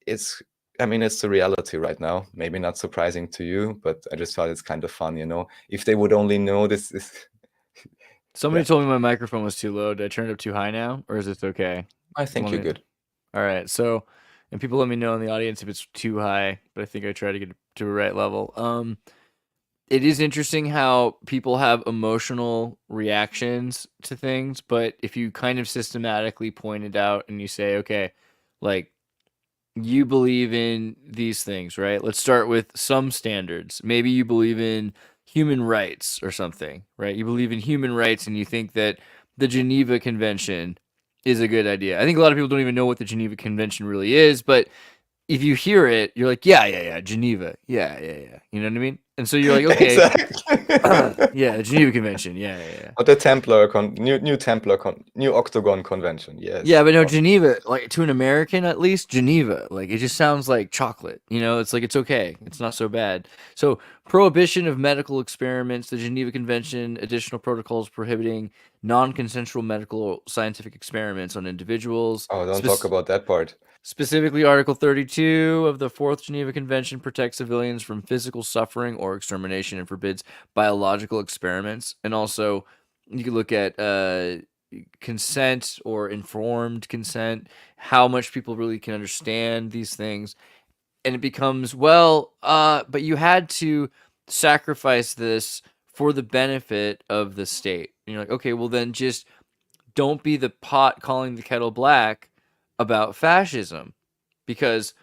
it's the reality right now. Maybe not surprising to you, but I just thought it's kind of fun, if they would only know this. Somebody told me my microphone was too low. Did I turn it up too high now, or is this okay? I You think want you're me to? good. All right. So, and people let me know in the audience if it's too high, but I think I try to get it to a right level. It is interesting how people have emotional reactions to things, but if you kind of systematically point it out and you say, okay, like you believe in these things, right? Let's start with some standards. Maybe you believe in human rights or something, right? You believe in human rights and you think that the Geneva Convention is a good idea. I think a lot of people don't even know what the Geneva Convention really is, but if you hear it, you're like, yeah, yeah, yeah, Geneva. Yeah, yeah, yeah. You know what I mean? And so you're like, okay, Exactly. yeah, the Geneva Convention. Yeah, yeah, yeah. Or the new Templar new Octagon Convention. Yeah, Yes. but no, Oh, Geneva, like to an American at least, Geneva, like it just sounds like chocolate. You know, it's like it's okay. It's not so bad. So, prohibition of medical experiments, the Geneva Convention, additional protocols prohibiting non-consensual medical or scientific experiments on individuals. oh, don't talk about that part. Specifically, Article 32 of the Fourth Geneva Convention protects civilians from physical suffering or extermination and forbids biological experiments. And also, you can look at consent or informed consent, how much people really can understand these things. And it becomes, well, but you had to sacrifice this for the benefit of the state. And you're like, okay, well, then just don't be the pot calling the kettle black about fascism. Because,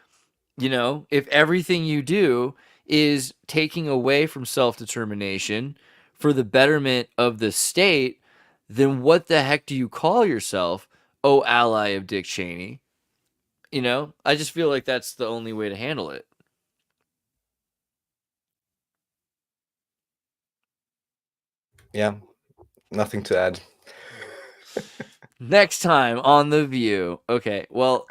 if everything you do is taking away from self determination for the betterment of the state, then what the heck do you call yourself, oh, ally of Dick Cheney? I just feel like that's the only way to handle it. Yeah, nothing to add. Next time on The View. Okay, well,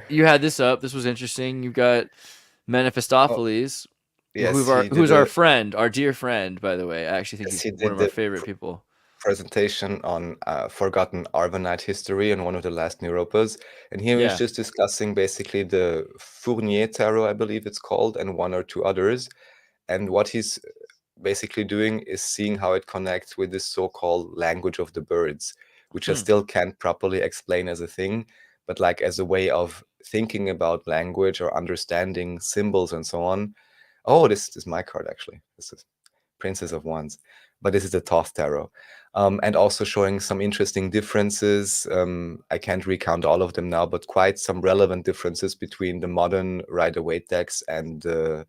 you had this up. This was interesting. You've got Oh, Mephistopheles, yes, he who's did our a friend, our dear friend, by the way. I actually think yes, he's he one did of our the favorite people. presentation on forgotten Arvanite history on one of the last Neuropas, and he was Yeah. just discussing basically the Fournier tarot, I believe it's called, and one or two others. And what he's basically doing is seeing how it connects with this so-called language of the birds, which I Hmm. still can't properly explain as a thing, but like as a way of thinking about language or understanding symbols and so on. Oh, this is my card actually. This is Princess of Wands, but this is the Thoth Tarot. And also showing some interesting differences. I can't recount all of them now, but quite some relevant differences between the modern Rider-Waite decks and the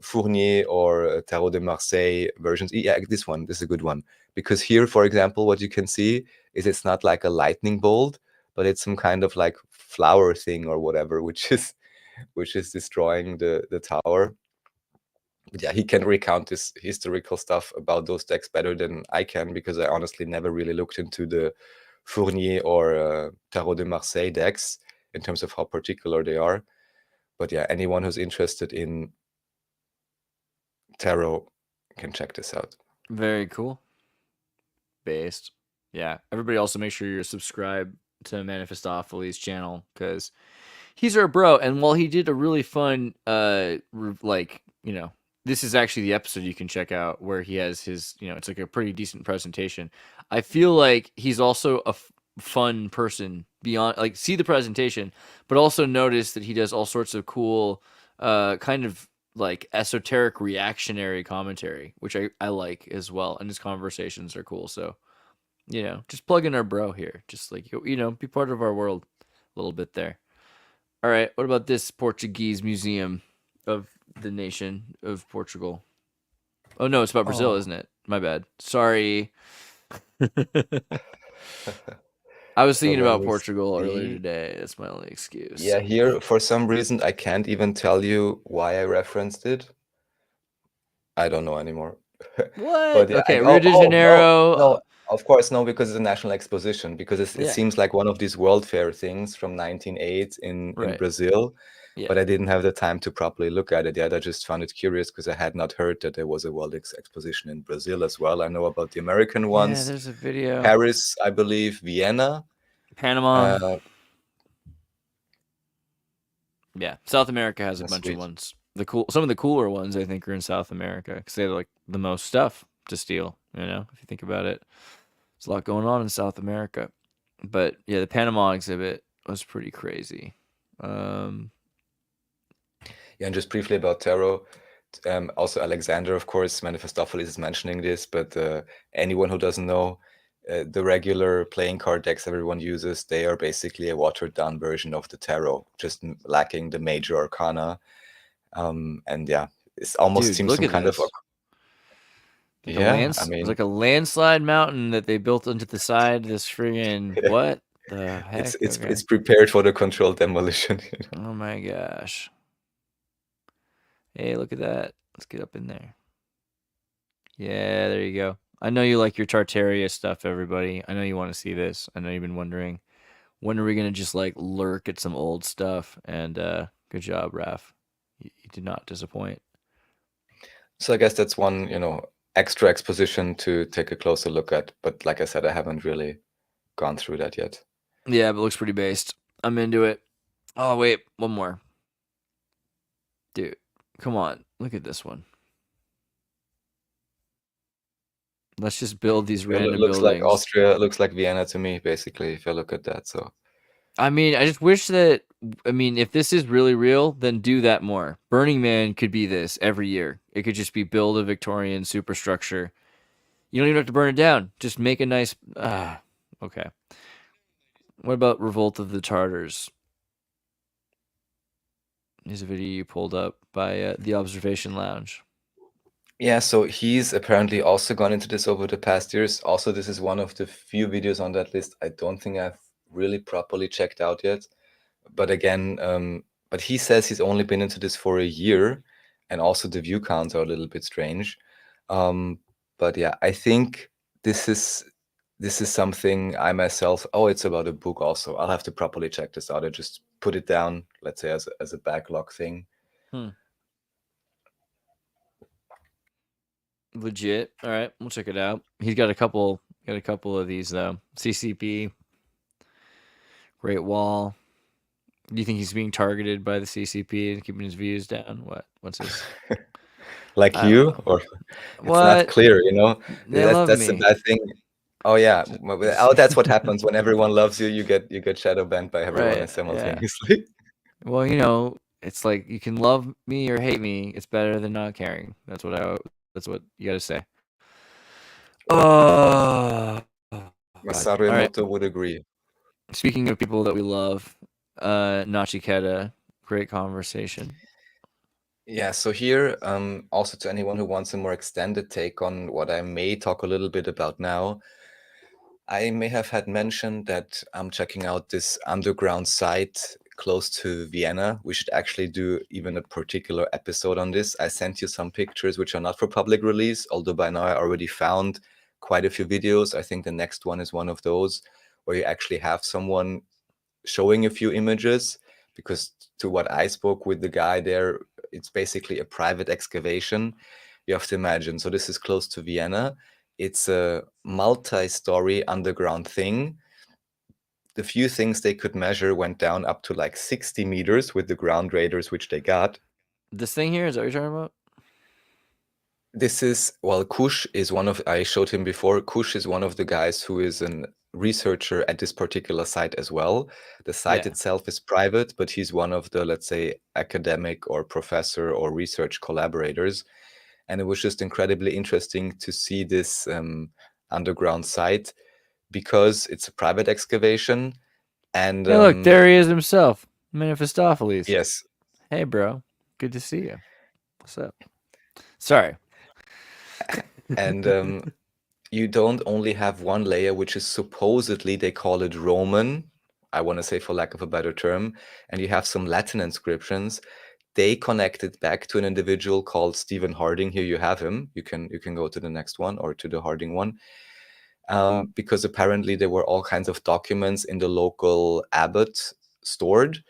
Fournier or Tarot de Marseille versions. Yeah, this is a good one. Because here, for example, what you can see is it's not like a lightning bolt, but it's some kind of like flower thing or whatever, which is destroying the tower. But yeah, he can recount this historical stuff about those decks better than I can, because I honestly never really looked into the Fournier or Tarot de Marseille decks in terms of how particular they are. But yeah, anyone who's interested in tarot can check this out. Very cool. Based. Yeah. Everybody also make sure you're subscribed to Manifestophiles channel because he's our bro. And while he did a really fun, this is actually the episode you can check out where he has his, it's like a pretty decent presentation. I feel like he's also a fun person beyond, like, see the presentation, but also notice that he does all sorts of cool, kind of like esoteric reactionary commentary, which I like as well. And his conversations are cool. So, just plug in our bro here. Just like, be part of our world a little bit there. All right. What about this Portuguese museum of the nation of Portugal? Oh, no, it's about Brazil, Oh, isn't it? My bad. Sorry. I was so thinking let about me Portugal earlier see. today. That's my only excuse. Yeah, here for some reason I can't even tell you why I referenced it. I don't know anymore. What? But yeah, Okay, Rio oh, de oh no, Janeiro. no, of course no, because it's a national exposition. Because it Yeah, seems like one of these World Fair things from 1908 in right. Brazil. Yeah. But I didn't have the time to properly look at it yet. I just found it curious because I had not heard that there was a World Exposition in Brazil as well. I know about the American Yeah, ones, there's a video. Paris, I believe, Vienna. Panama. Uh, Yeah, South America has a that's bunch of sweet. ones. Some of the cooler ones I think are in South America because they have like the most stuff to steal. If you think about it, there's a lot going on in South America. But yeah, the Panama exhibit was pretty crazy. Um, Yeah, and just briefly about tarot. Also, Alexander, of course, Mephistopheles is mentioning this, but anyone who doesn't know, the regular playing card decks everyone uses, they are basically a watered down version of the tarot, just lacking the major arcana. And yeah, it almost dude, seems look some at kind of this. Like a yeah. I it's mean, like a landslide mountain that they built into the side of this friggin' what the it's heck? it's Okay. it's prepared for the controlled demolition. Oh my gosh. Hey, look at that. Let's get up in there. Yeah, there you go. I know you like your Tartaria stuff, everybody. I know you want to see this. I know you've been wondering when are we gonna just like lurk at some old stuff? And good job, Raph. You did not disappoint. So I guess that's one, extra exposition to take a closer look at. But like I said, I haven't really gone through that yet. Yeah, but it looks pretty based. I'm into it. Oh wait, one more. Dude, come on. Look at this one. Let's just build these Yeah, random looks like buildings. Austria, looks like Vienna to me, basically, if I look at that. So I mean, I just wish that. I mean, if this is really real, then do that more. Burning Man could be this every year. It could just be build a Victorian superstructure. You don't even have to burn it down. Just make a nice. Okay. What about Revolt of the Tartars? Here's a video you pulled up by the Observation Lounge. yeah, so he's apparently also gone into this over the past years. Also, this is one of the few videos on that list I don't think I've really properly checked out yet. But again, but he says he's only been into this for a year, and also the view counts are a little bit strange. But yeah, I think this is this is something I myself. Oh, it's about a book also. I'll have to properly check this out. I just put it down, let's say, as a backlog thing. Hmm. Legit. All right, we'll check it out. He's got a couple. Got a couple of these though. CCP, Great Wall. Do you think he's being targeted by the CCP and keeping his views down? What? What's his? Like I don't you, know. or it's not What? clear. They That's love that's the me. bad thing. Oh yeah, oh that's what happens when everyone loves you. You get shadow banned by everyone Right. Yeah. simultaneously. Well, it's like you can love me or hate me. It's better than not caring. That's what I. That's what you got to say. Oh God. Masaru All right. Emoto would agree. Speaking of people that we love, Nachiketa, great conversation. Yeah, so here, also to anyone who wants a more extended take on what I may talk a little bit about now, I may have had mentioned that I'm checking out this underground site close to Vienna. We should actually do even a particular episode on this. I sent you some pictures which are not for public release, although by now I already found quite a few videos. I think the next one is one of those where you actually have someone showing a few images, because to what I spoke with the guy there, it's basically a private excavation. You have to imagine. So this is close to Vienna. It's a multi-story underground thing. The few things they could measure went down up to like 60 meters with the ground radars which they got. This thing here is that what you're talking about? This is, well, Kush is one of, I showed him before, Kush is one of the guys who is an researcher at this particular site as well. The site Yeah. itself is private, but he's one of the, let's say, academic or professor or research collaborators. And it was just incredibly interesting to see this underground site because it's a private excavation. And Hey, look, there he is himself, Mephistopheles. yes, Hey, bro. Good to see you. What's up? Sorry. and you don't only have one layer, which is supposedly, they call it Roman, I want to say for lack of a better term, and you have some Latin inscriptions. They connected back to an individual called Stephen Harding. Here you have him. You can go to the next one or to the Harding one. Because apparently there were all kinds of documents in the local abbot stored,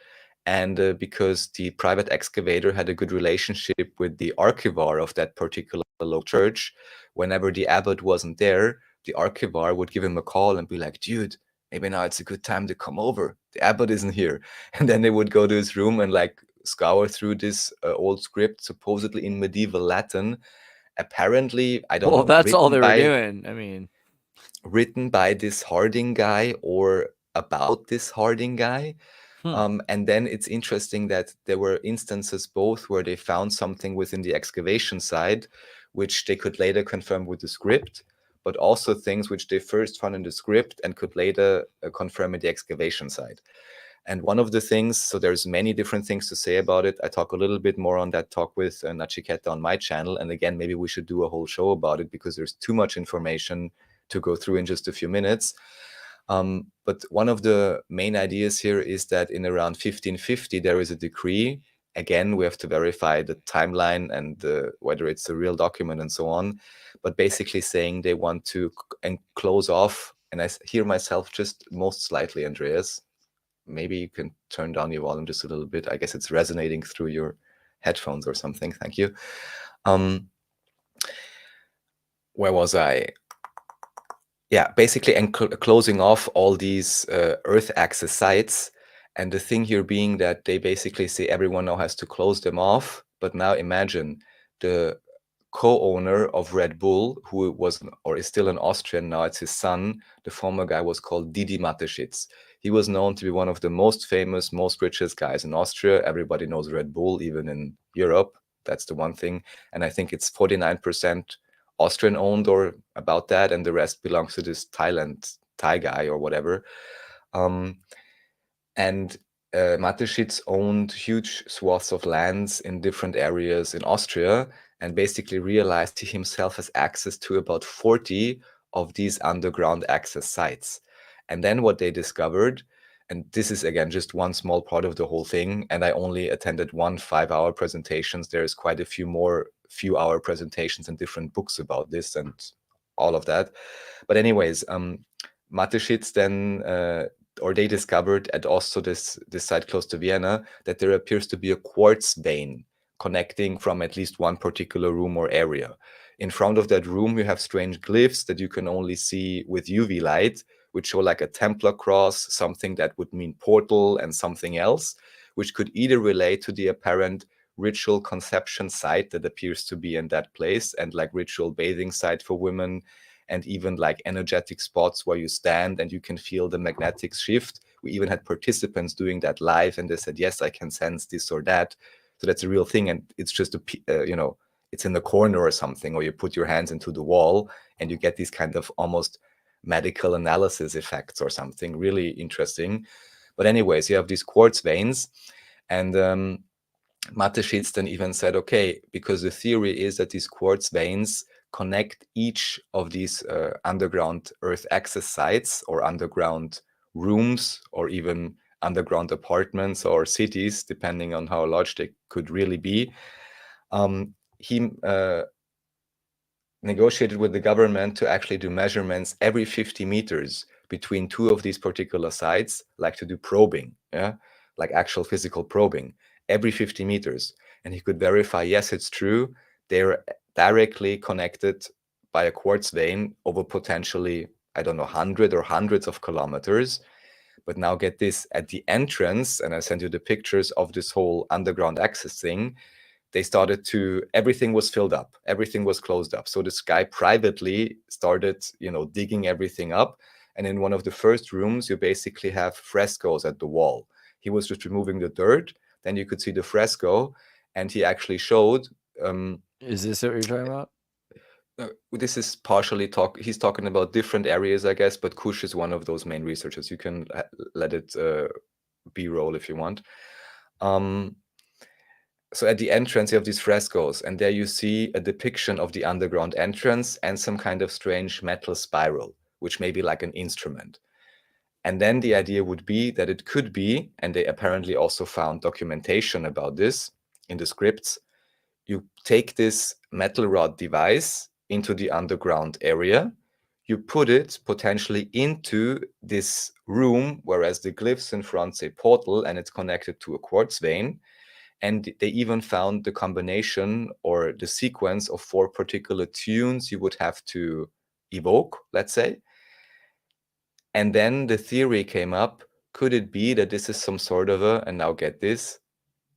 and because the private excavator had a good relationship with the archivar of that particular local church, whenever the abbot wasn't there, the archivar would give him a call and be like, dude, maybe now it's a good time to come over. The abbot isn't here. And then they would go to his room and like scour through this old script, supposedly in medieval Latin. Apparently, I don't Well, know, that's all they were doing. I mean, written by this Harding guy, or about this Harding guy. And then it's interesting that there were instances both where they found something within the excavation side, which they could later confirm with the script, but also things which they first found in the script and could later confirm in the excavation side. And one of the things, so there's many different things to say about it. I talk a little bit more on that talk with Nachiketa on my channel. And again, maybe we should do a whole show about it because there's too much information to go through in just a few minutes. But one of the main ideas here is that in around 1550, there is a decree. Again, we have to verify the timeline and whether it's a real document and so on. But basically saying they want to close off, and I hear myself just most slightly, Andreas. Maybe you can turn down your volume just a little bit. I guess it's resonating through your headphones or something. Thank you. Where was I? Yeah, basically closing off all these Earth access sites. And the thing here being that they basically say everyone now has to close them off. But now imagine the co-owner of Red Bull, who was or is still an Austrian, now it's his son. The former guy was called Didi Mateschitz. He was known to be one of the most famous, most richest guys in Austria. Everybody knows Red Bull, even in Europe. That's the one thing. And I think it's 49% Austrian owned or about that, and the rest belongs to this Thai guy or whatever. And Mateschitz owned huge swaths of lands in different areas in Austria and basically realized he himself has access to about 40 of these underground access sites. And then what they discovered, and this is again just one small part of the whole thing, and I only attended one 5-hour presentations. There is quite a few more few-hour presentations and different books about this and all of that. But anyways, Mateschitz then or they discovered at also this site close to Vienna that there appears to be a quartz vein connecting from at least one particular room or area. In front of that room, you have strange glyphs that you can only see with UV light, which show like a Templar cross, something that would mean portal, and something else, which could either relate to the apparent ritual conception site that appears to be in that place and like ritual bathing site for women, and even like energetic spots where you stand and you can feel the magnetic shift. We even had participants doing that live and they said, yes, I can sense this or that. So that's a real thing. And it's just it's in the corner or something, or you put your hands into the wall and you get these kind of almost medical analysis effects or something really interesting. But anyways, you have these quartz veins, and Mateschitz then even said, okay, because the theory is that these quartz veins connect each of these underground Earth access sites or underground rooms or even underground apartments or cities, depending on how large they could really be. He negotiated with the government to actually do measurements every 50 meters between two of these particular sites, like to do probing, like actual physical probing every 50 meters. And he could verify, yes, it's true. They're directly connected by a quartz vein over potentially, I don't know, 100 or hundreds of kilometers. But now get this, at the entrance, and I sent you the pictures of this whole underground access thing, they started to, everything was filled up, everything was closed up. So this guy privately started, digging everything up. And in one of the first rooms, you basically have frescoes at the wall. He was just removing the dirt. Then you could see the fresco, and he actually showed. Is this what you're talking about? This is partially he's talking about different areas, I guess, but Kush is one of those main researchers. You can let it B-roll if you want. So at the entrance, you have these frescoes, and there you see a depiction of the underground entrance and some kind of strange metal spiral, which may be like an instrument. And then the idea would be that it could be, and they apparently also found documentation about this in the scripts, you take this metal rod device into the underground area, you put it potentially into this room, whereas the glyphs in front say portal, and it's connected to a quartz vein. And they even found the combination or the sequence of 4 particular tunes you would have to evoke, let's say. And then the theory came up, could it be that this is some sort of a, and now get this,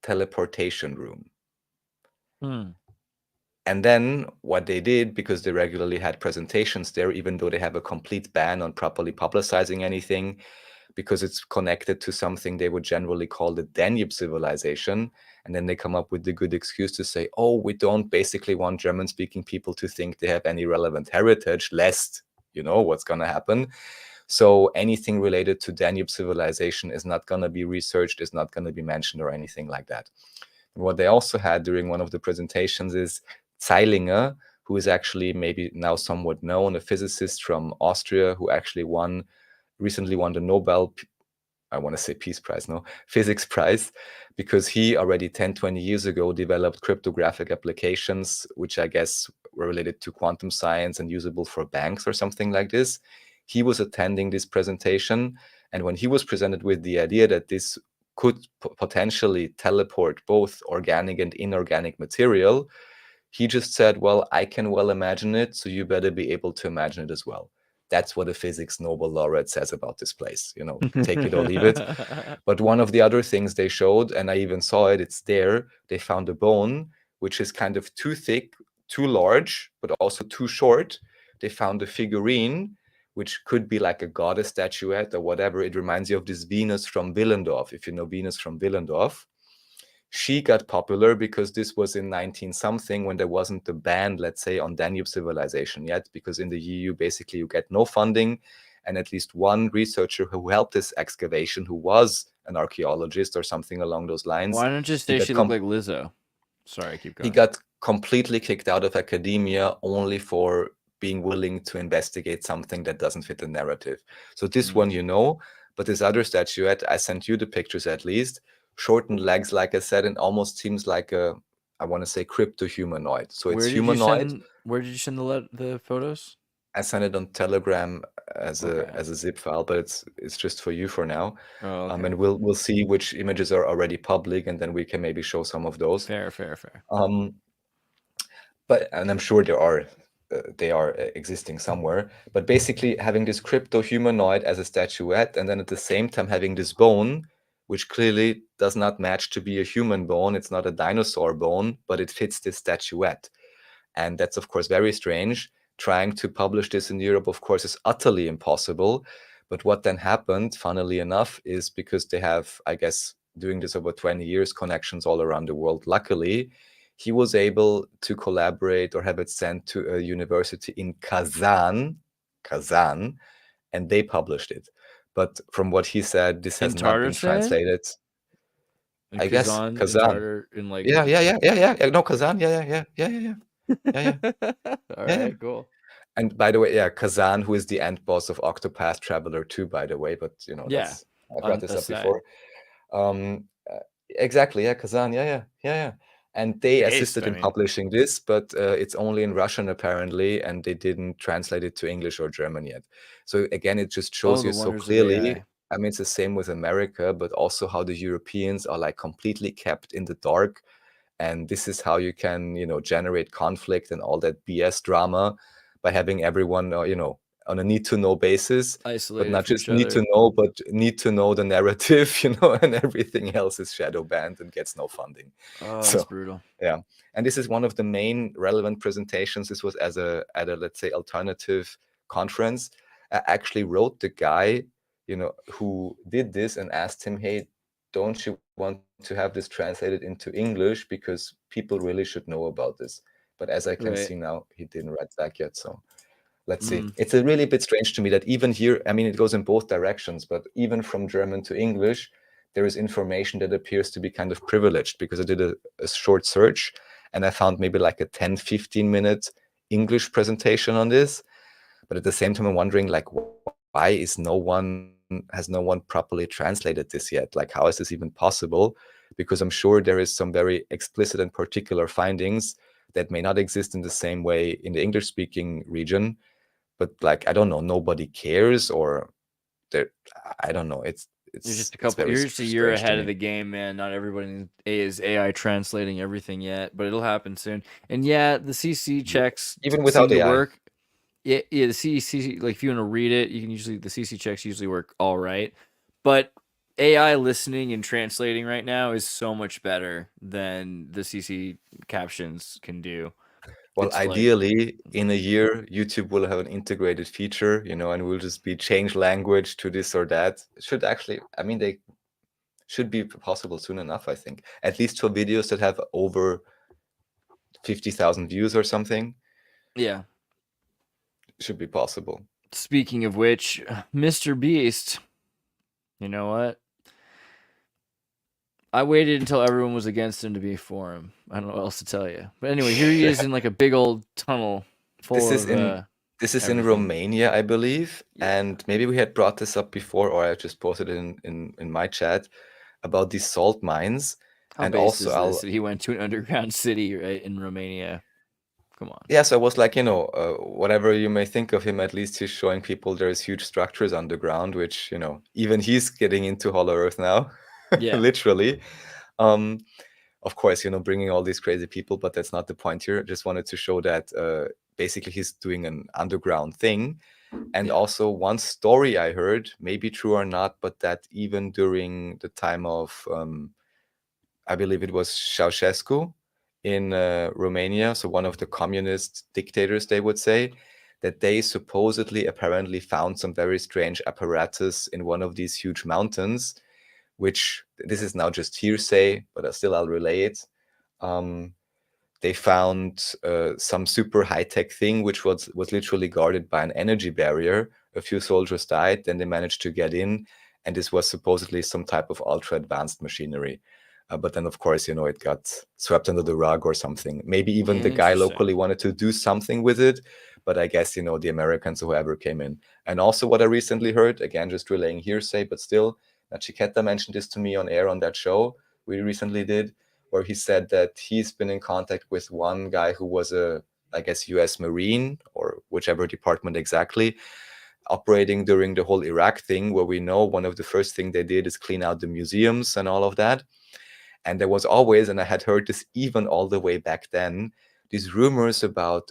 teleportation room? And then what they did, because they regularly had presentations there, even though they have a complete ban on properly publicizing anything, because it's connected to something they would generally call the Danube civilization. And then they come up with the good excuse to say, oh, we don't basically want German-speaking people to think they have any relevant heritage, lest, what's going to happen. So anything related to Danube civilization is not going to be researched, is not going to be mentioned or anything like that. And what they also had during one of the presentations is Zeilinger, who is actually maybe now somewhat known, a physicist from Austria who actually recently won the Nobel, I want to say Peace Prize, no, Physics Prize, because he already 10, 20 years ago developed cryptographic applications, which I guess were related to quantum science and usable for banks or something like this. He was attending this presentation, and when he was presented with the idea that this could potentially teleport both organic and inorganic material, he just said, well, I can well imagine it, so you better be able to imagine it as well. That's what a physics Nobel laureate says about this place. Take it or leave it. But one of the other things they showed, and I even saw it, it's there, they found a bone, which is kind of too thick, too large, but also too short. They found a figurine, which could be like a goddess statuette or whatever. It reminds you of this Venus from Willendorf, if you know Venus from Willendorf. She got popular because this was in 19 something when there wasn't the ban, let's say, on Danube civilization yet, because in the EU, basically you get no funding. And at least one researcher who helped this excavation, who was an archaeologist or something along those lines, Why don't you say she looked like Lizzo? Sorry, keep going. he got completely kicked out of academia only for being willing to investigate something that doesn't fit the narrative. So this one, but this other statuette, I sent you the pictures at least, shortened legs, like I said, and almost seems like I want to say crypto-humanoid. So it's humanoid. Where did you send the photos? I sent it on Telegram as Okay. a zip file, but it's just for you for now. Oh, okay. And we'll see which images are already public, and then we can maybe show some of those. Fair. And I'm sure they are existing somewhere. But basically, having this crypto humanoid as a statuette, and then at the same time having this bone, which clearly does not match to be a human bone. It's not a dinosaur bone, but it fits this statuette. And that's, of course, very strange. Trying to publish this in Europe, of course, is utterly impossible. But what then happened, funnily enough, is because they have, I guess, doing this over 20 years, connections all around the world. Luckily, he was able to collaborate or have it sent to a university in Kazan, and they published it. But from what he said, this has not been translated. In I guess Kazan, in Kazan. Tartar, in like Yeah. No, Kazan. Yeah. All right, cool. And by the way, yeah, Kazan, who is the end boss of Octopath Traveler 2, by the way, but Yeah, I brought this up before. Exactly, yeah, Kazan, yeah. And they assisted in publishing this, but it's only in Russian apparently, and they didn't translate it to English or German yet. So again, it just shows you so clearly. I mean, it's the same with America, but also how the Europeans are like completely kept in the dark. And this is how you can, generate conflict and all that BS drama by having everyone, on a need-to-know basis, isolated, but not just need to know, but need to know the narrative, and everything else is shadow banned and gets no funding. Oh, that's brutal. Yeah, and this is one of the main relevant presentations. This was at a let's say alternative conference. I actually wrote the guy, who did this and asked him, hey, don't you want to have this translated into English, because people really should know about this. But as I can see now, he didn't write back yet, so let's see. It's a really bit strange to me that even here, I mean, it goes in both directions, but even from German to English, there is information that appears to be kind of privileged, because I did a short search and I found maybe like a 10-15 minute English presentation on this. But at the same time, I'm wondering, like, why has no one properly translated this yet? Like, how is this even possible? Because I'm sure there is some very explicit and particular findings that may not exist in the same way in the English-speaking region. But like, I don't know, nobody cares, or I don't know. You're just you're just a year ahead of the game, man. Not everybody is AI translating everything yet, but it'll happen soon. And yeah, the CC checks even without seem AI. to work. Yeah, the CC, like if you want to read it, you can the CC checks usually work all right. But AI listening and translating right now is so much better than the CC captions can do. Well, It's like, ideally, in a year, YouTube will have an integrated feature, and we'll just be change language to this or that. It should actually, I mean, they should be possible soon enough, I think. At least for videos that have over 50,000 views or something, yeah. should be possible. Speaking of which, Mr. Beast, you know what? I waited until everyone was against him to be for him. I don't know what else to tell you. But anyway, here he is in like a big old tunnel full This is of in this is in everything. Romania, I believe, Yeah. and maybe we had brought this up before, or I just posted it in my chat about these salt mines, How and based also is this? I'll That he went to an underground city, right, in Romania. Come on. yeah. So I was like, whatever you may think of him, at least he's showing people there's huge structures underground, which even he's getting into Hollow Earth now, Yeah. literally. Um, of course, bringing all these crazy people, but that's not the point here. I just wanted to show that basically he's doing an underground thing. And Yeah. also one story I heard, maybe true or not, but that even during the time of, I believe it was Ceausescu in Romania, so one of the communist dictators, they would say, that they supposedly apparently found some very strange apparatus in one of these huge mountains, which this is now just hearsay, but still I'll relay it. They found some super high-tech thing which was literally guarded by an energy barrier. A few soldiers died, then they managed to get in, and this was supposedly some type of ultra advanced machinery. But then, of course, it got swept under the rug or something. Maybe even the guy Interesting. locally wanted to do something with it, but I guess, the Americans or whoever came in. And also what I recently heard, again, just relaying hearsay, but still, Nachiketa mentioned this to me on air on that show we recently did, where he said that he's been in contact with one guy who was I guess, US Marine or whichever department exactly, operating during the whole Iraq thing, where we know one of the first thing they did is clean out the museums and all of that. And there was always, and I had heard this even all the way back then, these rumors about,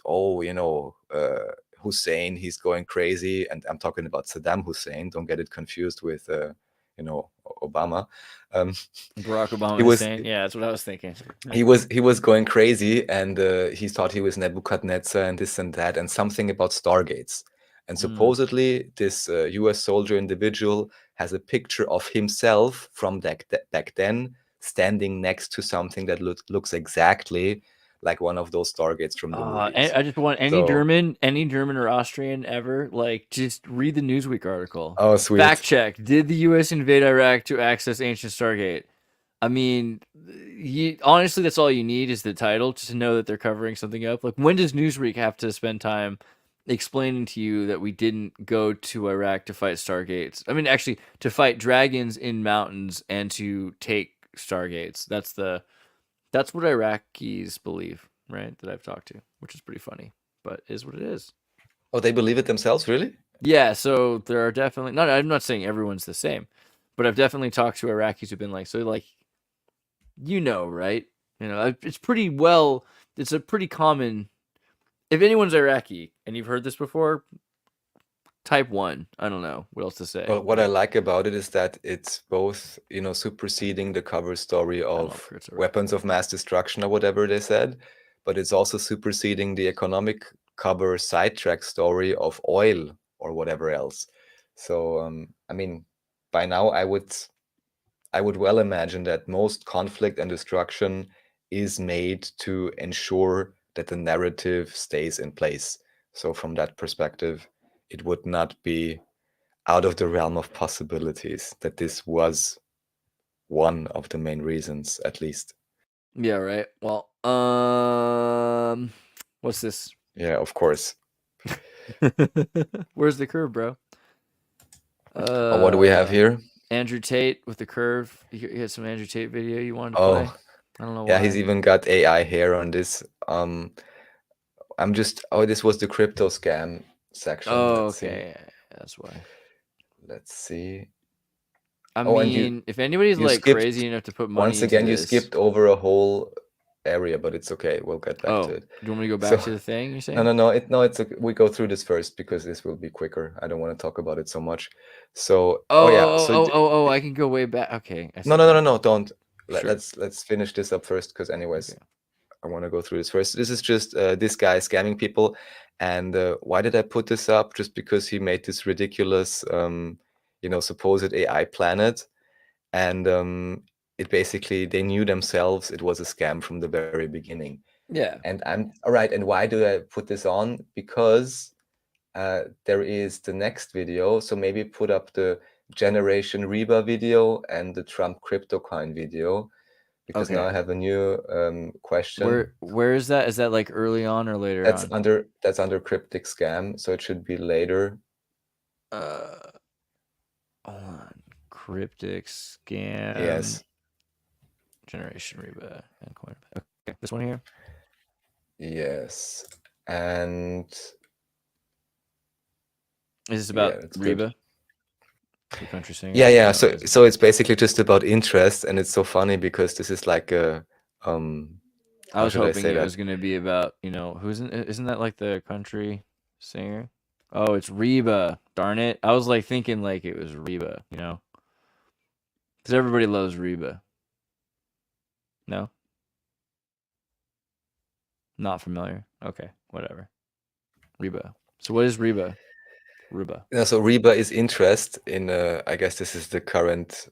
Hussein, he's going crazy. And I'm talking about Saddam Hussein. Don't get it confused with, Obama. Um, Barack he Obama was Hussein. Yeah, that's what I was thinking. he was going crazy, and he thought he was Nebuchadnezzar and this and that, and something about stargates. And Mm. supposedly this US soldier individual has a picture of himself from back then standing next to something that looks exactly like one of those stargates from the movies. I just want So, Any German or Austrian ever, like, just read the Newsweek article. oh, Fact sweet. check: did the U.S. invade Iraq to access ancient Stargate? I mean, honestly, that's all you need is the title, just to know that they're covering something up. Like, when does Newsweek have to spend time explaining to you that we didn't go to Iraq to fight Stargates? I mean, actually, to fight dragons in mountains and to take Stargates. That's what Iraqis believe, right? That I've talked to, which is pretty funny, but it is what it is. Oh, they believe it themselves, really? Yeah, so there are definitely not. I'm not saying everyone's the same, but I've definitely talked to Iraqis who've been like, so like, right? It's pretty well. It's a pretty common. If anyone's Iraqi and you've heard this before, type one. I don't know what else to say. Well, what I like about it is that it's both, superseding the cover story I don't know of if it's Iraq. weapons of mass destruction or whatever they said, but it's also superseding the economic cover sidetrack story of oil or whatever else. So, I mean, by now I would well imagine that most conflict and destruction is made to ensure that the narrative stays in place. So from that perspective, it would not be out of the realm of possibilities that this was one of the main reasons, at least. Yeah, right. Well, what's this? Yeah, of course. Where's the curve, bro? Oh, what do we have here? Andrew Tate with the curve. You had some Andrew Tate video you wanted to play? Oh, I don't know yeah, he's why. even got AI hair on this. This was the crypto scam section. Oh, Let's see. okay. That's why. Let's see. I Oh, and you mean, if anybody's you like skipped crazy enough to put money once into again, you this. skipped over a whole area, but it's okay. We'll get back to Oh, it. do you want me to go back So to the thing you're no, saying? no, no. It's okay. We go through this first because this will be quicker. I don't want to talk about it so much. So, Oh, oh yeah. oh, So oh, oh, oh, oh, I can go way back. Okay, I no, see. no, no, Okay, no, no. Don't. sure. Let's finish this up first, because anyways, Okay. I want to go through this first. This is just this guy scamming people. And why did I put this up? Just because he made this ridiculous, supposed AI planet. And it basically, they knew themselves it was a scam from the very beginning. Yeah. And I'm all right. And why do I put this on? Because there is the next video. So maybe put up the Generation Reba video and the Trump crypto coin video, because now I Okay. have a new question. Where is that? Is that like early on or later That's on? under cryptic scam, so it should be later. Hold on. Cryptic scam. Yes. Generation Reba and coin. Okay, this one here. Yes. And Is this about it's good. Reba, the country singer? Yeah. No, So it's basically just about interest, and it's so funny because this is like a I how was should I hoping say it that? was going to be about, isn't that like the country singer? Oh, it's Reba. Darn it. I was like thinking like it was Reba, because everybody loves Reba. No? Not familiar. Okay, whatever. Reba. So what is Reba? Reba. Yeah, so Reba is interest in I guess this is the current,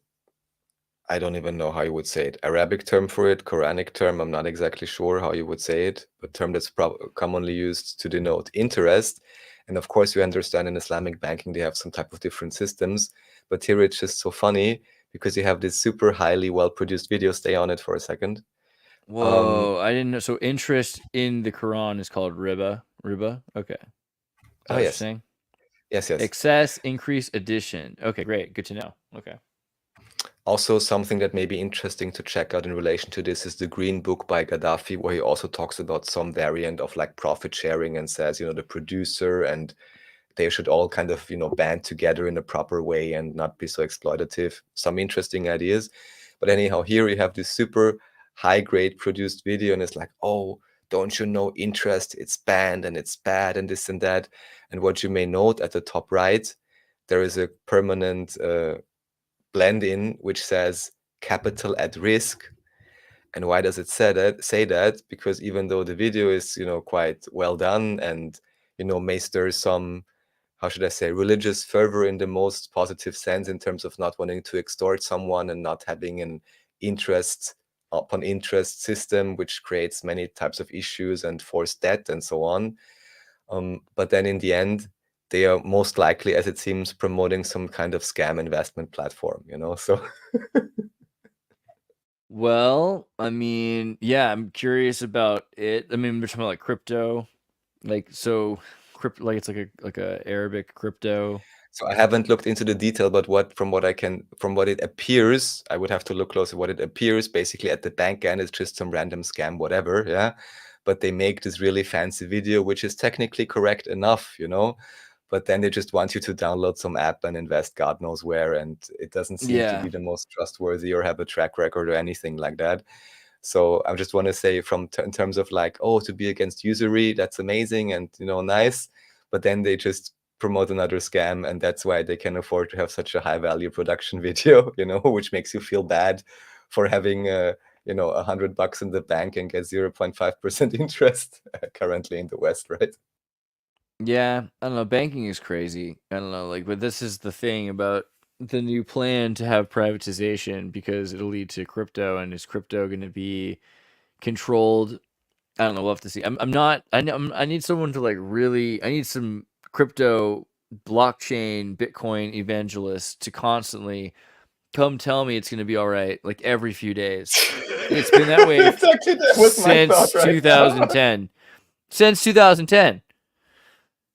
I don't even know how you would say it, Arabic term for it, Quranic term, I'm not exactly sure how you would say it, but term that's commonly used to denote interest. And of course, you understand in Islamic banking, they have some type of different systems, but here it's just so funny because you have this super highly well-produced video. Stay on it for a second. Whoa, I didn't know. So interest in the Quran is called riba. Riba? Okay. Is that what you're Yes. saying? Yes. Excess, increase, addition. Okay, great. Good to know. Okay. Also, something that may be interesting to check out in relation to this is the Green Book by Gaddafi, where he also talks about some variant of like profit sharing and says, the producer and they should all kind of, band together in a proper way and not be so exploitative. Some interesting ideas. But anyhow, here you have this super high grade produced video and it's like, oh, don't you know interest? It's banned and it's bad and this and that. And what you may note at the top right, there is a permanent blend in which says capital at risk. And why does it say that? Because even though the video is, quite well done and, may stir some, how should I say, religious fervor in the most positive sense in terms of not wanting to extort someone and not having an interest upon interest system, which creates many types of issues and forced debt and so on. But then in the end, they are most likely, as it seems, promoting some kind of scam investment platform, so Well, I mean, yeah, I'm curious about it. I mean, we're talking about like crypto, crypto, like it's like a Arabic crypto. So I haven't looked into the detail, but from what it appears, I would have to look closer. What it appears, basically at the back end, is just some random scam, whatever, yeah. But they make this really fancy video, which is technically correct enough, But then they just want you to download some app and invest God knows where, and it doesn't seem to Yeah. be the most trustworthy or have a track record or anything like that. So I just want to say, in terms of like, oh, to be against usury, that's amazing and nice. But then they just promote another scam, and that's why they can afford to have such a high value production video, which makes you feel bad for having $100 in the bank and get 0.5% interest currently in the West, right? Yeah, I don't know. Banking is crazy. I don't know, but this is the thing about the new plan to have privatization because it'll lead to crypto, and is crypto going to be controlled? I don't know. We'll have to see. I'm not. I need someone to like really. I need some crypto, blockchain, Bitcoin evangelists to constantly come tell me it's going to be all right, like every few days. It's been that way Exactly, that was my thought, since right? 2010. Since 2010.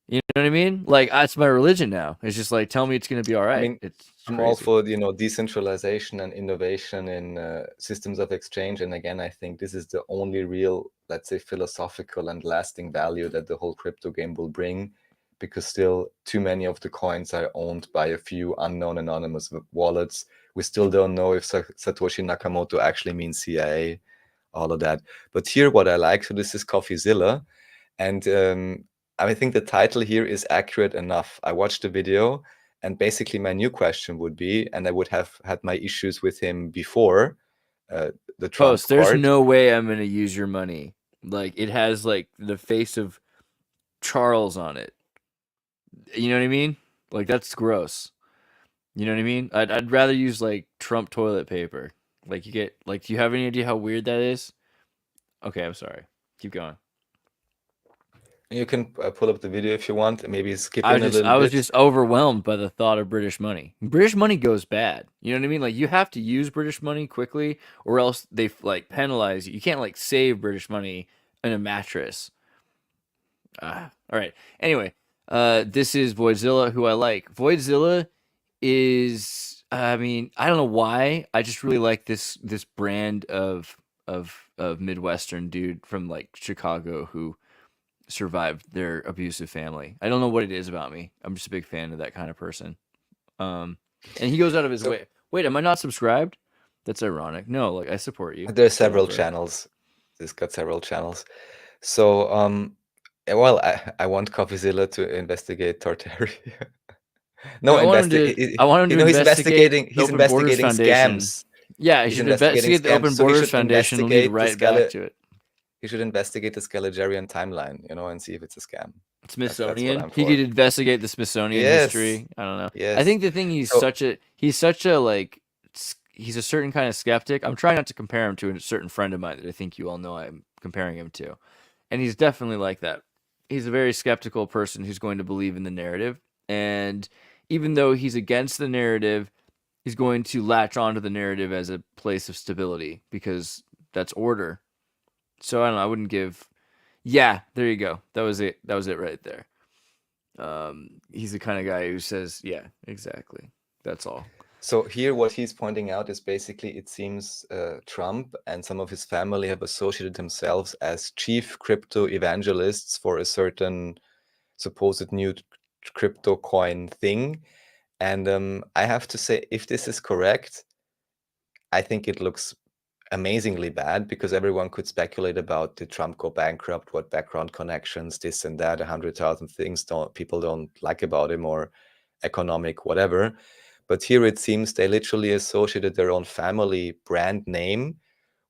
You know what I mean? Like that's my religion now. It's just like tell me it's gonna be all right. I mean, It's I'm all crazy. for decentralization and innovation in systems of exchange. And again, I think this is the only real, let's say, philosophical and lasting value that the whole crypto game will bring, because still too many of the coins are owned by a few unknown anonymous wallets. We still don't know if Satoshi Nakamoto actually means CIA, all of that. But here, what I like, so this is CoffeeZilla, and I think the title here is accurate enough. I watched the video, and basically my new question would be, and I would have had my issues with him before the Trump Post, there's court. no way I'm gonna use your money Like it has like the face of Charles on it. You know what I mean? Like that's gross. You know what I mean? I'd rather use like Trump toilet paper. Like you get like do you have any idea how weird that is? Okay, I'm sorry. Keep going. You can pull up the video if you want, and maybe skip in a little I was bit. just overwhelmed by the thought of British money. British money goes bad. You know what I mean? Like you have to use British money quickly, or else they like penalize you. You can't like save British money in a mattress. All right. Anyway, this is Voidzilla, who I like. Voidzilla is, I mean, I don't know why. I just really like this brand of Midwestern dude from like Chicago who survived their abusive family. I don't know what it is about me. I'm just a big fan of that kind of person. And he goes out of his So way. Wait, am I not subscribed? That's ironic. No, like I support you. there are several Whatever. channels. It's got several channels. So well, I want Coffeezilla to investigate Tartaria. No, No, I want him to investigate the He's Open Borders investigating Foundation. scams. Yeah, he He's should investigating investigate the scams. Open So he Borders should Foundation. We'll lead investigate the right back Scala. to it. He should investigate the Scaligerian timeline, and see if it's a scam. That's what Smithsonian. I'm He could for. investigate the Smithsonian Yes, history. I don't know. I yes. think the thing So he's such a like he's a certain kind of skeptic. I'm trying not to compare him to a certain friend of mine that I think you all know I'm comparing him to. And he's definitely like that. He's a very skeptical person who's going to believe in the narrative. And even though he's against the narrative, he's going to latch onto the narrative as a place of stability because that's order. So I don't know. I wouldn't give. Yeah, there you go. That was it. That was it right there. He's the kind of guy who says, "Yeah, exactly." That's all. So here, what he's pointing out is basically it seems Trump and some of his family have associated themselves as chief crypto evangelists for a certain supposed new crypto coin thing. And I have to say, if this is correct, I think it looks amazingly bad because everyone could speculate about did Trump go bankrupt, what background connections, this and that, 100,000 things people don't like about him or economic, whatever. But here it seems they literally associated their own family brand name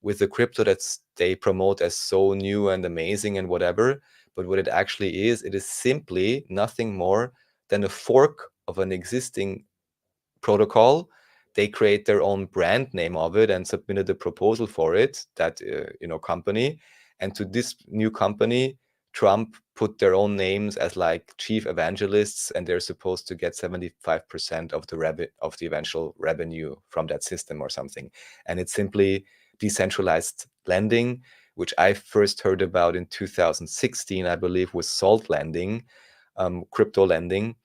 with the crypto that they promote as so new and amazing and whatever. But what it actually is, it is simply nothing more than a fork of an existing protocol. They create their own brand name of it and submitted a proposal for it, that company. And to this new company, Trump put their own names as like chief evangelists, and they're supposed to get 75% of the eventual revenue from that system or something. And it's simply decentralized lending, which I first heard about in 2016, I believe, was salt lending, crypto lending.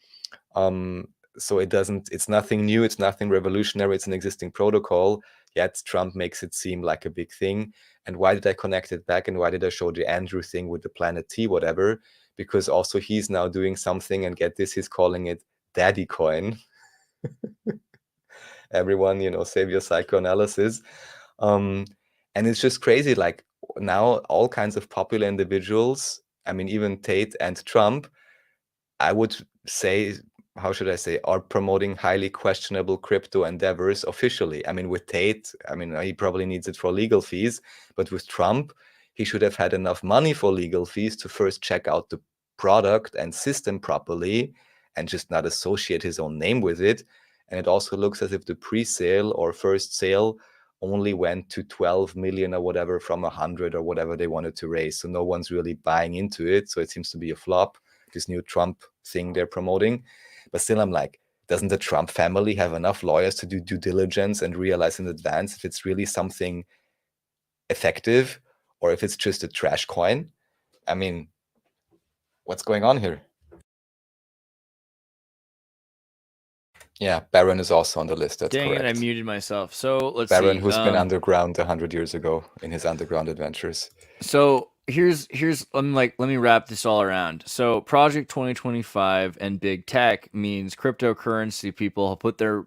So it's nothing new, it's nothing revolutionary, it's an existing protocol, yet Trump makes it seem like a big thing. And why did I connect it back, and why did I show the Andrew thing with the Planet T, whatever? Because also he's now doing something, and get this, he's calling it Daddy Coin. Everyone, save your psychoanalysis. And it's just crazy, like now all kinds of popular individuals, I mean, even Tate and Trump, I would say, how should I say, are promoting highly questionable crypto endeavors officially. I mean, with Tate, I mean, he probably needs it for legal fees, but with Trump, he should have had enough money for legal fees to first check out the product and system properly and just not associate his own name with it. And it also looks as if the pre-sale or first sale only went to 12 million or whatever from 100 or whatever they wanted to raise. So no one's really buying into it. So it seems to be a flop, this new Trump thing they're promoting. But still, I'm like, doesn't the Trump family have enough lawyers to do due diligence and realize in advance if it's really something effective or if it's just a trash coin? I mean, what's going on here? Yeah, Baron is also on the list. That's Dang it! I correct. muted myself. So let's Baron, see. who's been underground 100 years ago in his underground adventures. So here's let me wrap this all around. So Project 2025 and big tech means cryptocurrency people put their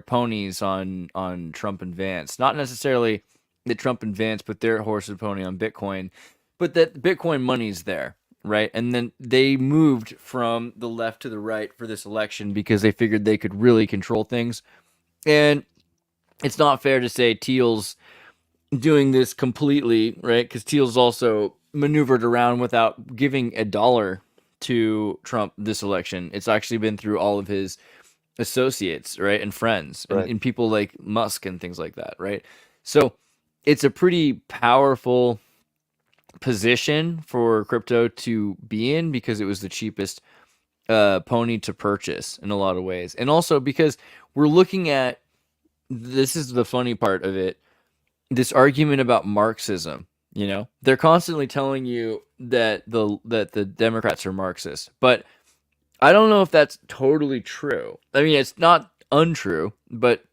ponies on Trump and Vance. Not necessarily that Trump and Vance put their horse and pony on Bitcoin, but that Bitcoin money's there, right? And then they moved from the left to the right for this election because they figured they could really control things. And it's not fair to say Teal's doing this completely, right? Because Thiel's also maneuvered around without giving a dollar to Trump this election. It's actually been through all of his associates, right, and friends, Right. and people like Musk and things like that, right? So it's a pretty powerful position for crypto to be in because it was the cheapest pony to purchase in a lot of ways, and also because we're looking at, this is the funny part of it, this argument about Marxism. You know, they're constantly telling you that the Democrats are Marxist, but I don't know if that's totally true. I mean, it's not untrue, but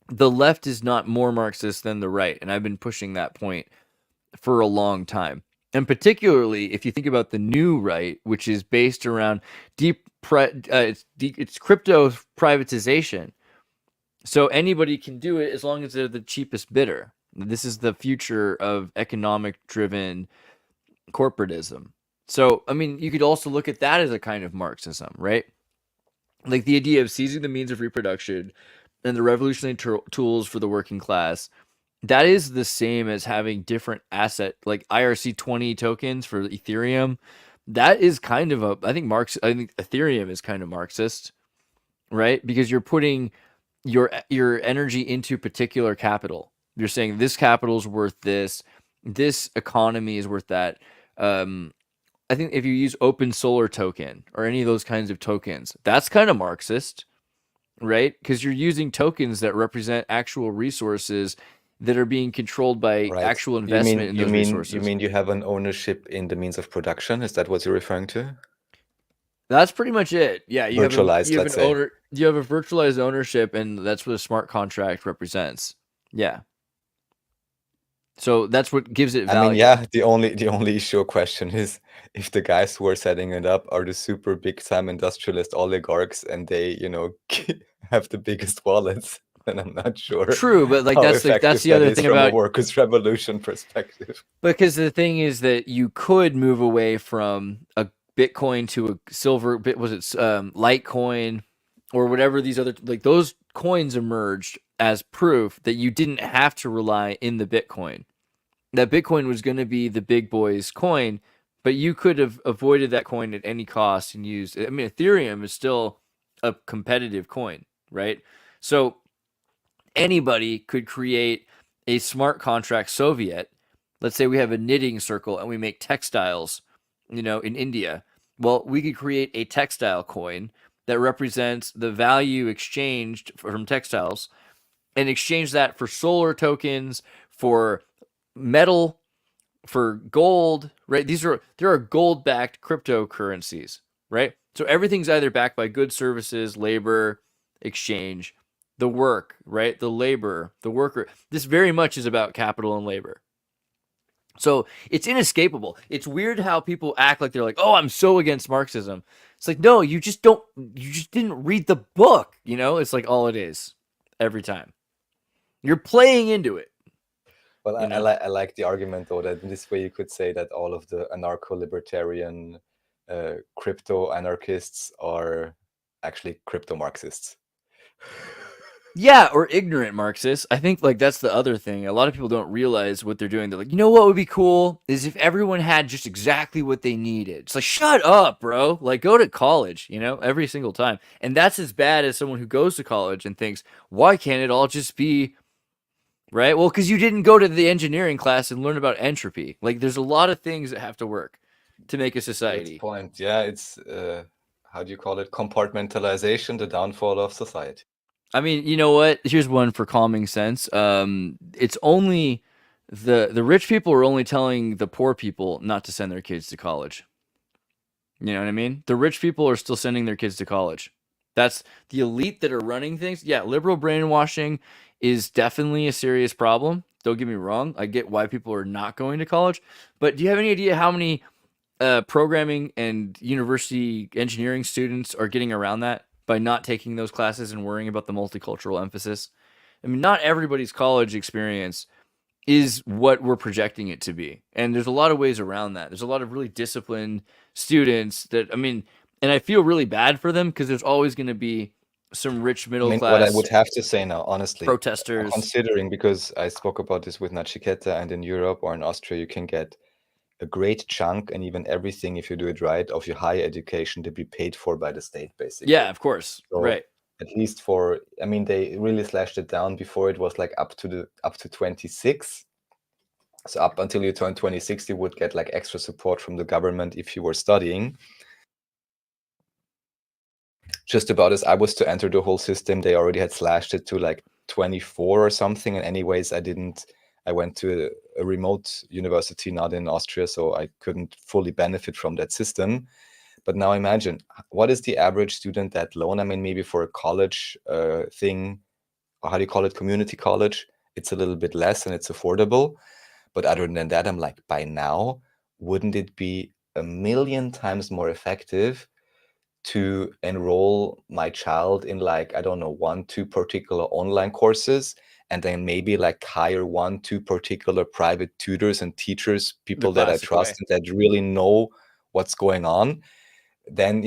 the left is not more Marxist than the right, and I've been pushing that point for a long time. And particularly if you think about the new right, which is based around it's crypto privatization. So anybody can do it as long as they're the cheapest bidder. This is the future of economic driven corporatism. So, I mean, you could also look at that as a kind of Marxism, right? Like the idea of seizing the means of reproduction and the revolutionary tools for the working class. That is the same as having different asset like IRC-20 tokens for Ethereum. That is kind of I think Ethereum is kind of Marxist, right? Because you're putting your energy into particular capital. You're saying this capital is worth this economy is worth that. Um, I think if you use open solar token or any of those kinds of tokens, that's kind of Marxist, right? Because you're using tokens that represent actual resources that are being controlled by Right. actual You investment mean in you those mean you resources. mean you have an ownership in the means of production? Is that what you're referring to? That's pretty much it. Yeah, Virtualized, let's say. you have a virtualized ownership, and that's what a smart contract represents. Yeah. So that's what gives it I mean, value. yeah, the only issue or question is if the guys who are setting it up are the super big time industrialist oligarchs and they, have the biggest wallets, then I'm not sure True, but how that's effective the that other is thing from a about, workers' revolution perspective. because the thing is that you could move away from a Bitcoin to a silver bit, was it Litecoin or whatever, these other, like those coins emerged as proof that you didn't have to rely in the Bitcoin. That Bitcoin was going to be the big boys coin, but you could have avoided that coin at any cost and used, I mean, Ethereum is still a competitive coin, right? So anybody could create a smart contract Soviet. Let's say we have a knitting circle and we make textiles, in India. Well, we could create a textile coin that represents the value exchanged from textiles and exchange that for solar tokens, for metal, for gold, right? There are gold backed cryptocurrencies, right? So everything's either backed by goods, services, labor, exchange, the work, right? The labor, the worker. This very much is about capital and labor. So it's inescapable. It's weird how people act like they're like, "Oh, I'm so against Marxism." It's like, no, you just didn't read the book, It's like all it is every time. You're playing into it, Well, you know? I like the argument though that in this way you could say that all of the anarcho-libertarian crypto anarchists are actually crypto Marxists. Yeah, or ignorant Marxists. I think like that's the other thing. A lot of people don't realize what they're doing. They're like, what would be cool is if everyone had just exactly what they needed. It's like, shut up, bro. Like, go to college, every single time. And that's as bad as someone who goes to college and thinks, why can't it all just be right? Well, because you didn't go to the engineering class and learn about entropy. Like, there's a lot of things that have to work to make a Great society. point. Yeah, it's how do you call it? Compartmentalization, the downfall of society. I mean, you know what? Here's one for calming sense. It's only the rich people are only telling the poor people not to send their kids to college. You know what I mean? The rich people are still sending their kids to college. That's the elite that are running things. Yeah, liberal brainwashing is definitely a serious problem. Don't get me wrong. I get why people are not going to college, but do you have any idea how many programming and university engineering students are getting around that by not taking those classes and worrying about the multicultural emphasis? I mean, not everybody's college experience is what we're projecting it to be. And there's a lot of ways around that. There's a lot of really disciplined students that, I mean, and I feel really bad for them because there's always going to be some rich middle I mean, what I would class have to say now, honestly, protesters. considering, because I spoke about this with Nachiketa, and in Europe or in Austria, you can get a great chunk and even everything, if you do it right, of your higher education to be paid for by the state, basically. Yeah, of course. So Right. at least for, I mean, they really slashed it down. Before it was like up to 26. So up until you turn 26, you would get like extra support from the government if you were studying. Just about as I was to enter the whole system, they already had slashed it to like 24 or something. And anyways, I went to a remote university, not in Austria, so I couldn't fully benefit from that system. But now imagine, what is the average student debt loan? I mean, maybe for a college thing, or how do you call it, community college, it's a little bit less and it's affordable. But other than that, I'm like, by now, wouldn't it be a million times more effective to enroll my child in like, I don't know, 1, 2 particular online courses, and then maybe like hire 1, 2 particular private tutors and teachers, The people that I classic trust way. and that really know what's going on. Then,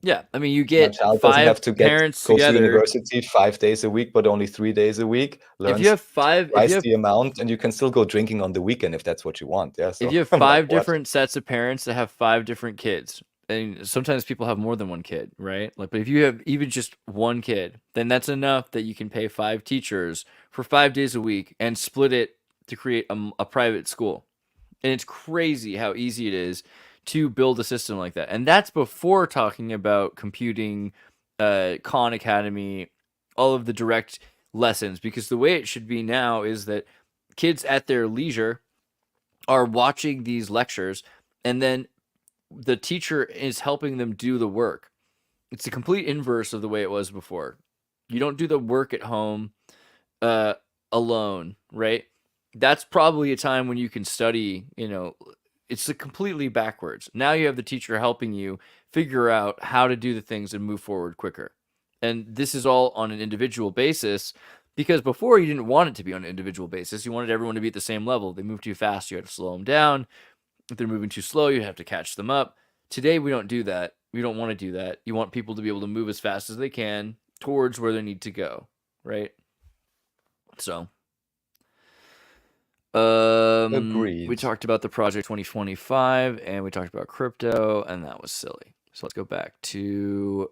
Yeah, I mean, you my get child doesn't have 5 to parents go to together. university 5 days a week, but only 3 days a week, If you learns have 5 if you twice have the amount, and you can still go drinking on the weekend if that's what you want. Yeah. if So you have I'm like, 5 what? different sets of parents that have 5 different kids, and sometimes people have more than one kid, right? Like, but if you have even just one kid, then that's enough that you can pay 5 teachers for 5 days a week and split it to create a private school. And it's crazy how easy it is to build a system like that. And that's before talking about computing, Khan Academy, all of the direct lessons. Because the way it should be now is that kids at their leisure are watching these lectures, and then the teacher is helping them do the work. It's the complete inverse of the way it was before. You don't do the work at home uh, alone, right? That's probably a time when you can study, it's completely backwards. Now you have the teacher helping you figure out how to do the things and move forward quicker. And this is all on an individual basis, because before you didn't want it to be on an individual basis. You wanted everyone to be at the same level. They move too fast, you had to slow them down. If they're moving too slow, you have to catch them up. Today, we don't do that. We don't want to do that. You want people to be able to move as fast as they can towards where they need to go, right? So, we Agreed. talked about the Project 2025, and we talked about crypto, and that was silly. So let's go back to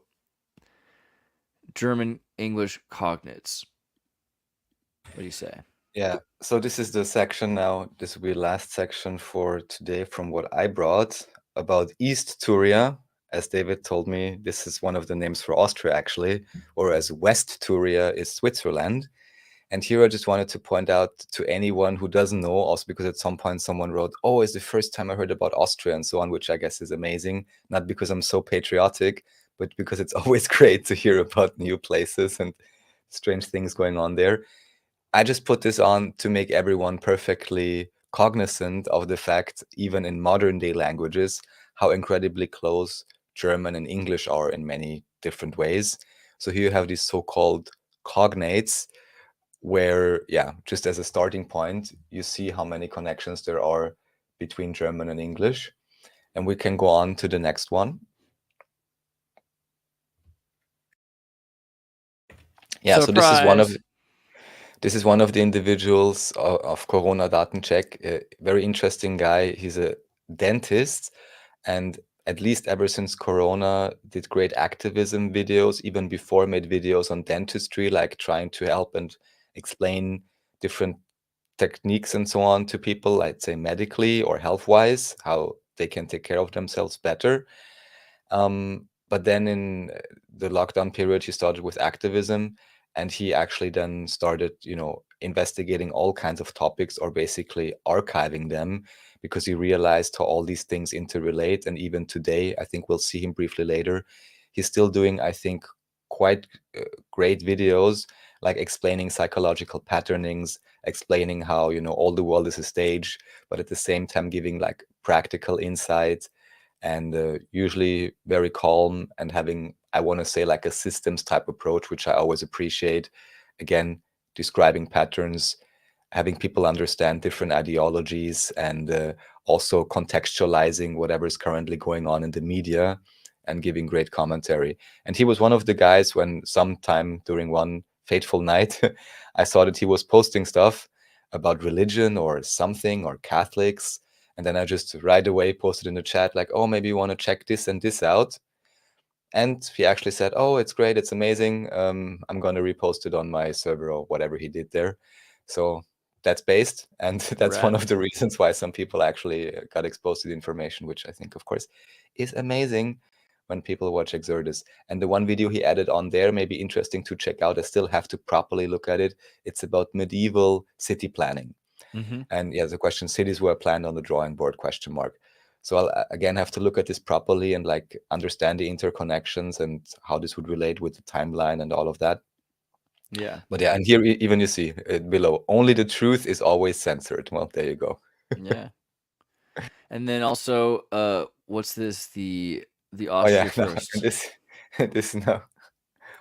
German English cognates. What do you say? Yeah, so this is the section now. This will be the last section for today from what I brought about East Turia. As David told me, this is one of the names for Austria, actually, whereas West Turia is Switzerland. And here I just wanted to point out to anyone who doesn't know, also because at some point someone wrote, oh, it's the first time I heard about Austria and so on, which I guess is amazing. Not because I'm so patriotic, but because it's always great to hear about new places and strange things going on there. I just put this on to make everyone perfectly cognizant of the fact, even in modern day languages, how incredibly close German and English are in many different ways. So here you have these so-called cognates, where, yeah, just as a starting point, you see how many connections there are between German and English. And we can go on to the next one. Yeah, so Surprise! this is one of the individuals of Corona Datencheck, a very interesting guy. He's a dentist, and at least ever since Corona, did great activism videos, even before made videos on dentistry, like trying to help and explain different techniques and so on to people, I'd say medically or health-wise, how they can take care of themselves better. But then in the lockdown period, he started with activism, and he actually then started, investigating all kinds of topics, or basically archiving them, because he realized how all these things interrelate. And even today, I think we'll see him briefly later, he's still doing, I think, quite great videos, like explaining psychological patternings, explaining how, all the world is a stage, but at the same time giving like practical insight, and usually very calm, and having, I want to say, like a systems type approach, which I always appreciate. Again, describing patterns, having people understand different ideologies, and also contextualizing whatever is currently going on in the media, and giving great commentary. And he was one of the guys when sometime during one fateful night, I saw that he was posting stuff about religion or something or Catholics. And then I just right away posted in the chat, like, oh, maybe you want to check this and this out. And he actually said, oh, it's great, it's amazing. I'm going to repost it on my server or whatever he did there. So that's based. And that's one Rad. of the reasons why some people actually got exposed to the information, which I think, of course, is amazing when people watch Exertus. And the one video he added on there may be interesting to check out. I still have to properly look at it. It's about medieval city planning. Mm-hmm. And yeah, the question, cities were planned on the drawing board, question mark. So I'll again have to look at this properly and like understand the interconnections and how this would relate with the timeline and all of that. Yeah. But yeah, and here even you see it below, only the truth is always censored. Well, there you go. Yeah. And then also, what's this? The Oh yeah, Austria no, first, this no.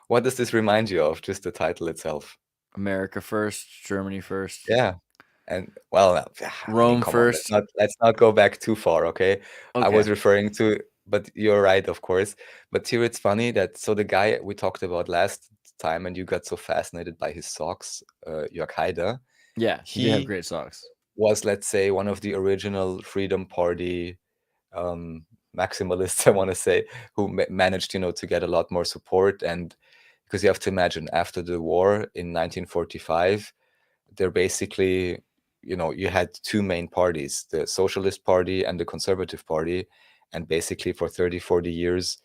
What does this remind you of? Just the title itself. America first, Germany first, Yeah. And well, I mean, Rome come on, first. let's not go back too far, okay? I Okay. was referring to, but you're right, of course. But here it's funny that so the guy we talked about last time, and you got so fascinated by his socks, Jörg Haider, Yeah, he did have he great socks. was, let's say, one of the original Freedom Party maximalists, I want to say, who managed, to get a lot more support. And because you have to imagine, after the war in 1945, they're basically, you had two main parties, the Socialist Party and the Conservative Party. And basically for 30, 40 years,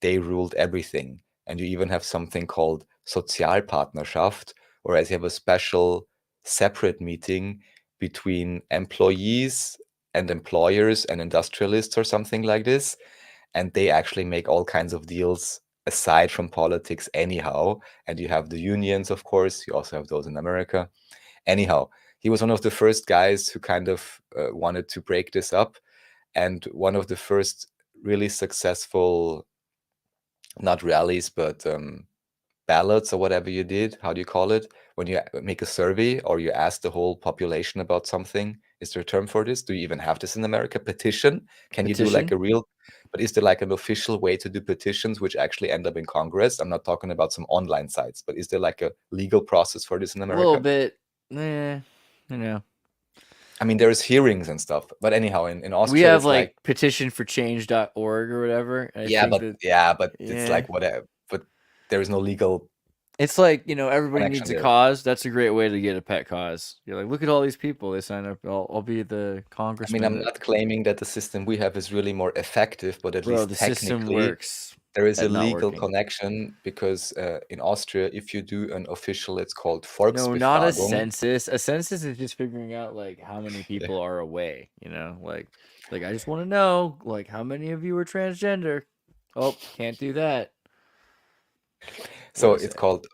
they ruled everything. And you even have something called Sozialpartnerschaft, whereas you have a special separate meeting between employees and employers and industrialists or something like this. And they actually make all kinds of deals aside from politics anyhow. And you have the unions, of course. You also have those in America. Anyhow, he was one of the first guys who kind of wanted to break this up. And one of the first really successful, not rallies, but ballots or whatever you did. How do you call it? When you make a survey or you ask the whole population about something. Is there a term for this? Do you even have this in America? Petition? Can you do like Petition? a real, but is there like an official way to do petitions which actually end up in Congress? I'm not talking about some online sites, but is there like a legal process for this in A little America? bit. I mean, there's hearings and stuff, but anyhow, in We Austria, have it's like, like petitionforchange.org or whatever. And I yeah, think but that, it's yeah, like whatever. But there is no legal it's like, everybody connection needs a there. cause. That's a great way to get a pet cause. You're like, look at all these people. They sign up. I'll be the I mean, congressman I'm that, not claiming that the system we have is really more effective, but at bro, least the system technically, works there is a at not legal working. connection because in Austria, if you do an official, it's called No, not a Volksbefragung. census. A census is just figuring out like how many Yeah. people are away, like I just want to know like how many of you are transgender. Oh, can't do that. What So is it's it? called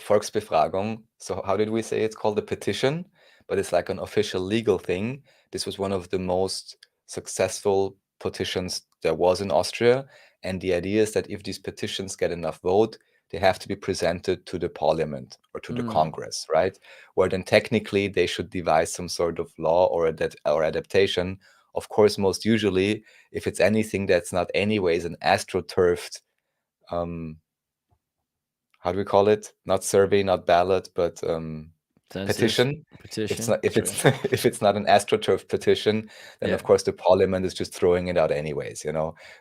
Volksbefragung. So how did we say it's called a petition? But it's like an official legal thing. This was one of the most successful petitions there was in Austria. And the idea is that if these petitions get enough vote, they have to be presented to the parliament or to the Mm, Congress, right? Where then technically they should devise some sort of law or adaptation. Of course, most usually, if it's anything that's not anyways an astroturfed um, how do we call it? Not survey, not ballot, but census, petition. petition, If sure. it's if it's not an astroturf petition, then Yeah. of course the parliament is just throwing it out anyways.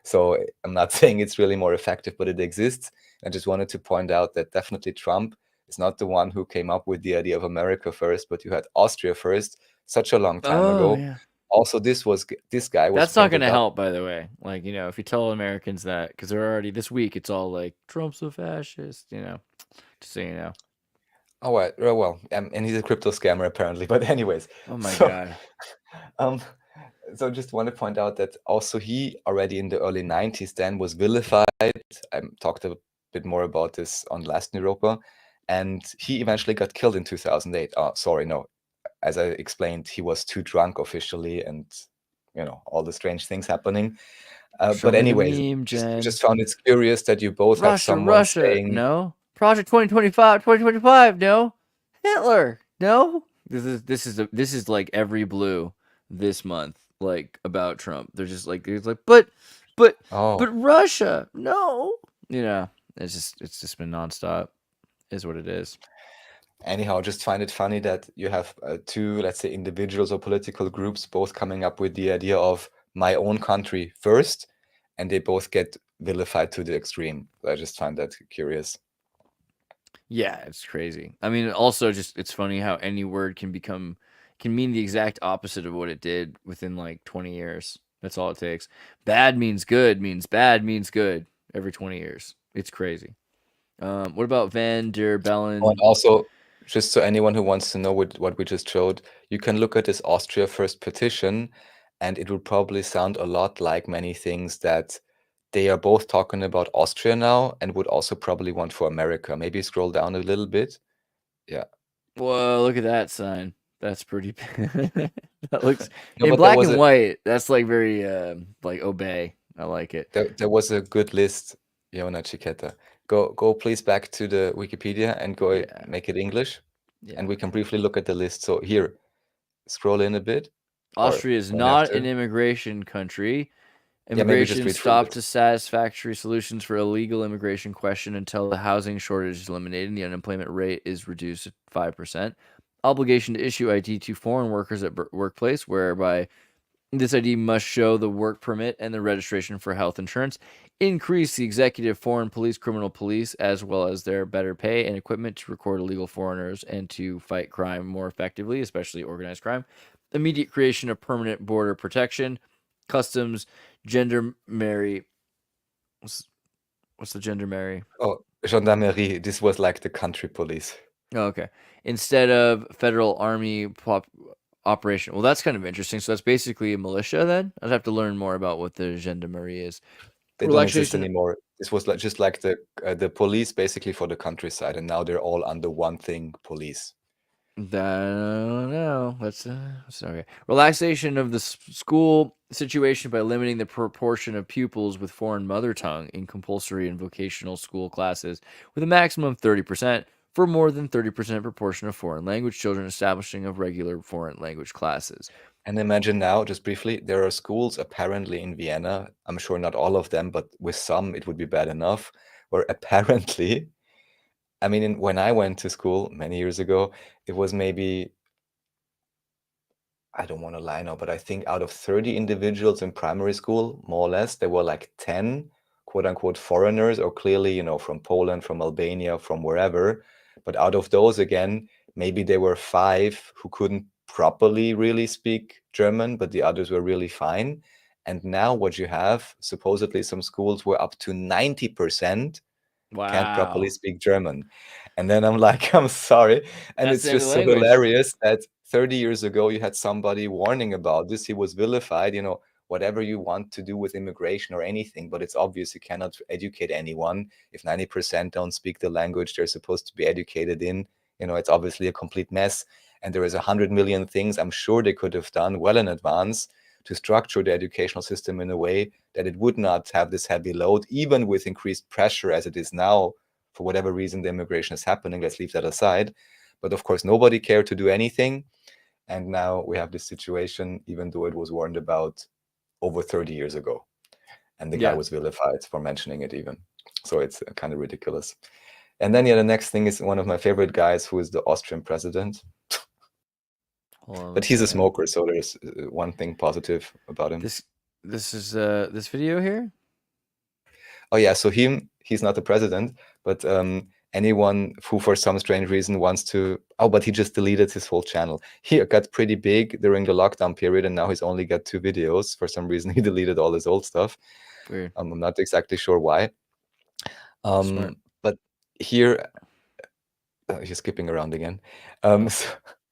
So I'm not saying it's really more effective, but it exists. I just wanted to point out that definitely Trump is not the one who came up with the idea of America first, but you had Austria first, such a long time Oh ago. yeah. Also, this guy was That's not painted gonna up. help, by the way. Like, if you tell Americans that, because they're already this week, it's all like Trump's a fascist. Just so you know. Oh, well, and he's a crypto scammer apparently. But anyways, Oh my so god. um, so just want to point out that also he already in the early 90s then was vilified. I talked a bit more about this on last Neuropa, and he eventually got killed in 2008. Oh, sorry, no. As I explained, he was too drunk officially, and all the strange things happening. Show But me the anyways, meme, just Jen. found it curious that you both have Russia, someone Russia. saying, No. Project 2025, 2025. No. Hitler. No. This is like every blue this month, like about Trump. They're just like, but but Oh, but Russia, no. You know, it's just been nonstop. Is what it is. anyhow, just find it funny that you have two, let's say, individuals or political groups both coming up with the idea of my own country first, and they both get vilified to the extreme. I just find that curious. Yeah, it's crazy. I mean, also just it's funny how any word can mean the exact opposite of what it did within like 20 years. That's all it takes. Bad means bad means good every 20 years. It's crazy. What about Van der Oh, and Bellen? also, just so anyone who wants to know what we just showed, you can look at this Austria First petition, and it will probably sound a lot like many things that they are both talking about Austria now and would also probably want for America. Maybe scroll down a little bit. Yeah. Whoa, look at that sign. That's pretty. That looks No, in but there black was and a white. That's like very like obey. I like it. there was a good list, Yona Chiqueta. Go please back to the Wikipedia and go Yeah, make it English, yeah. and we can briefly look at the list. So here, scroll in a bit, or Austria is don't have not an to. immigration country. Yeah, maybe just Immigration read through stopped it. to satisfactory solutions for illegal immigration question until the housing shortage is eliminated and the unemployment rate is reduced to 5%. Obligation to issue ID to foreign workers at workplace, whereby this ID must show the work permit and the registration for health insurance. Increase the executive foreign police, criminal police, as well as their better pay and equipment to record illegal foreigners and to fight crime more effectively, especially organized crime. Immediate creation of permanent border protection. Customs, gendarmerie. What's the gendarmerie? Oh, gendarmerie. This was like the country police. Oh, okay. Instead of federal army operation. Well, that's kind of interesting. So that's basically a militia then? I'd have to learn more about what the gendarmerie is. They don't exist Relaxation. anymore. This was like just like the police basically for the countryside, and now they're all under one thing, police. No, that's okay. Relaxation of the school situation by limiting the proportion of pupils with foreign mother tongue in compulsory and vocational school classes with a maximum of 30% for more than 30% proportion of foreign language children, establishing of regular foreign language classes. And imagine now, just briefly, there are schools apparently in Vienna. I'm sure not all of them, but with some it would be bad enough. Where apparently, I mean, when I went to school many years ago, it was maybe, I don't want to lie now, but I think out of 30 individuals in primary school, more or less, there were like 10 quote unquote foreigners, or clearly, from Poland, from Albania, from wherever. But out of those, again, maybe there were 5 who couldn't properly really speak German, but the others were really fine. And now what you have, supposedly some schools were up to 90% can't properly Wow. speak German. And then I'm like, I'm sorry. And That's it's the end of just the so language. hilarious that 30 years ago you had somebody warning about this. He was vilified, whatever you want to do with immigration or anything, but it's obvious you cannot educate anyone if 90% don't speak the language they're supposed to be educated in. It's obviously a complete mess. And there is 100 million things I'm sure they could have done well in advance to structure the educational system in a way that it would not have this heavy load, even with increased pressure as it is now. For whatever reason the immigration is happening, let's leave that aside. But of course, nobody cared to do anything. And now we have this situation, even though it was warned about over 30 years ago. And the guy Yeah. was vilified for mentioning it even. So it's kind of ridiculous. And then, yeah, the next thing is one of my favorite guys, who is the Austrian president. Hold on, But let's he's a smoker, so there's one thing positive about him. this is this video here? Oh yeah, so he's not the president, but anyone who for some strange reason wants to, oh, but he just deleted his whole channel. He got pretty big during the lockdown period, and now he's only got 2 videos. For some reason, he deleted all his old stuff. Weird. I'm not exactly sure why. Smart. But here, he's skipping around again. Oh. So,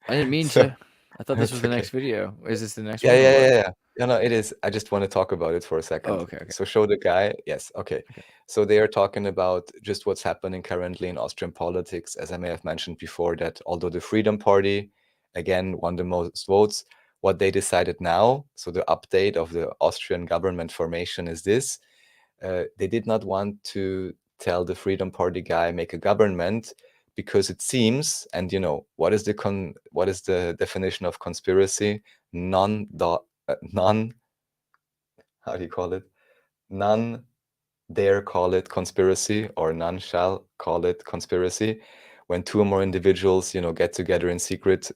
I didn't mean so to. I thought this was it's the okay. next video. Is this the next Yeah, one or yeah, what? yeah, yeah. No, no, it is. I just want to talk about it for a Oh, second. okay, okay. So show the guy. Yes, okay. Okay. So they are talking about just what's happening currently in Austrian politics, as I may have mentioned before, that although the Freedom Party, again, won the most votes, what they decided now, so the update of the Austrian government formation is this. They did not want to tell the Freedom Party guy make a government because it seems, and what is the definition of conspiracy? Non, how do you call it? none dare call it conspiracy, or none shall call it conspiracy, when two or more individuals, get together in secret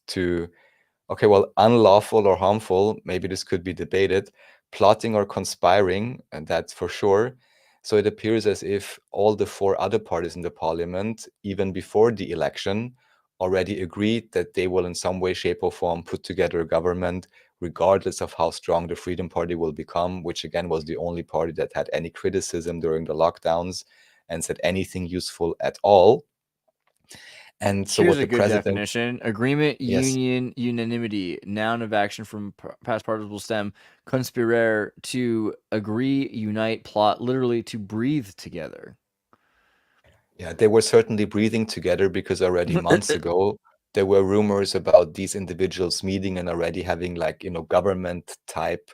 to, okay, well, unlawful or harmful, maybe this could be debated, plotting or conspiring, and that's for sure. So it appears as if all the four other parties in the parliament, even before the election, already agreed that they will in some way, shape, or form put together a government, regardless of how strong the Freedom Party will become, which again was the only party that had any criticism during the lockdowns and said anything useful at all. And so Here's what a the good president, definition: agreement, yes, union, unanimity. Noun of action from past participle stem. Conspirare, to agree, unite, plot. Literally, to breathe together. yeah, they were certainly breathing together because already months ago there were rumors about these individuals meeting and already having government type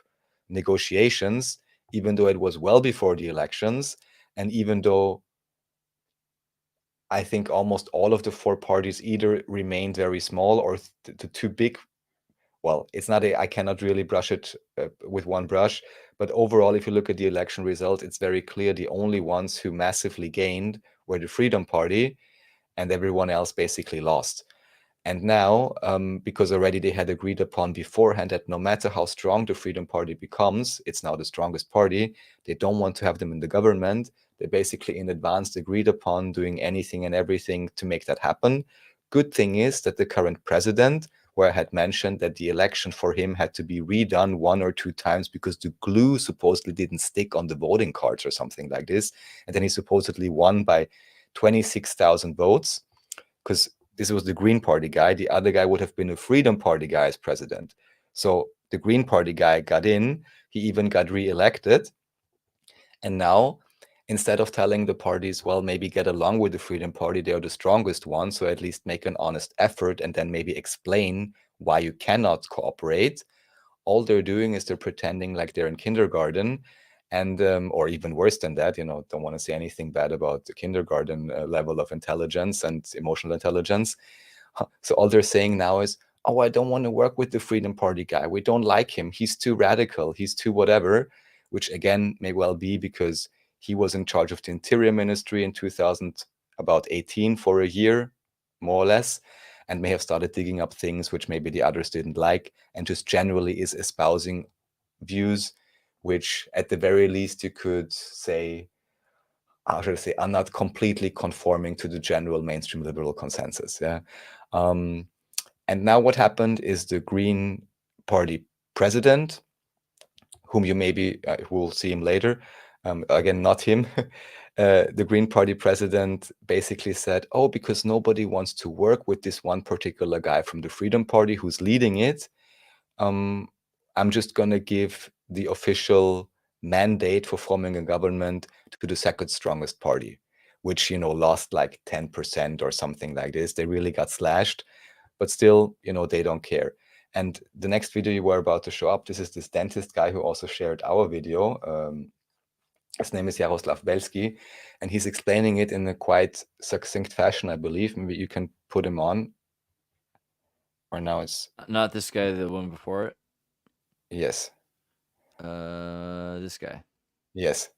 negotiations, even though it was well before the elections, and even though I think almost all of the four parties either remained very small or too big. Well, it's not I cannot really brush it with one brush, but overall, if you look at the election result, it's very clear the only ones who massively gained were the Freedom Party, and everyone else basically lost. And now, because already they had agreed upon beforehand that no matter how strong the Freedom Party becomes, it's now the strongest party, they don't want to have them in the government. They basically in advance agreed upon doing anything and everything to make that happen. Good thing is that the current president, where I had mentioned that the election for him had to be redone one or two times because the glue supposedly didn't stick on the voting cards or something like this. And then he supposedly won by 26,000 votes, because this was the Green Party guy. The other guy would have been a Freedom Party guy as president. So the Green Party guy got in. He even got re-elected. And now, instead of telling the parties, well, maybe get along with the Freedom Party, they're the strongest one, so at least make an honest effort and then maybe explain why you cannot cooperate, all they're doing is they're pretending like they're in kindergarten, and or even worse than that, don't want to say anything bad about the kindergarten level of intelligence and emotional intelligence. So all they're saying now is, oh, I don't want to work with the Freedom Party guy, we don't like him, he's too radical, he's too whatever, which again may well be because he was in charge of the Interior Ministry in 2018 for a year, more or less, and may have started digging up things which maybe the others didn't like, and just generally is espousing views which at the very least you could say, how should I say, are not completely conforming to the general mainstream liberal consensus. Yeah. And now what happened is the Green Party president, whom you maybe will see him later, again, not him, the Green Party president basically said, oh, because nobody wants to work with this one particular guy from the Freedom Party who's leading it, I'm just going to give the official mandate for forming a government to the second strongest party, which, lost like 10% or something like this. They really got slashed, but still, they don't care. And the next video you were about to show up, this is this dentist guy who also shared our video. His name is Jaroslav Belsky, and he's explaining it in a quite succinct fashion, I believe. Maybe you can put him on. Or now it's... Not this guy, the one before it. Yes. This guy. Yes.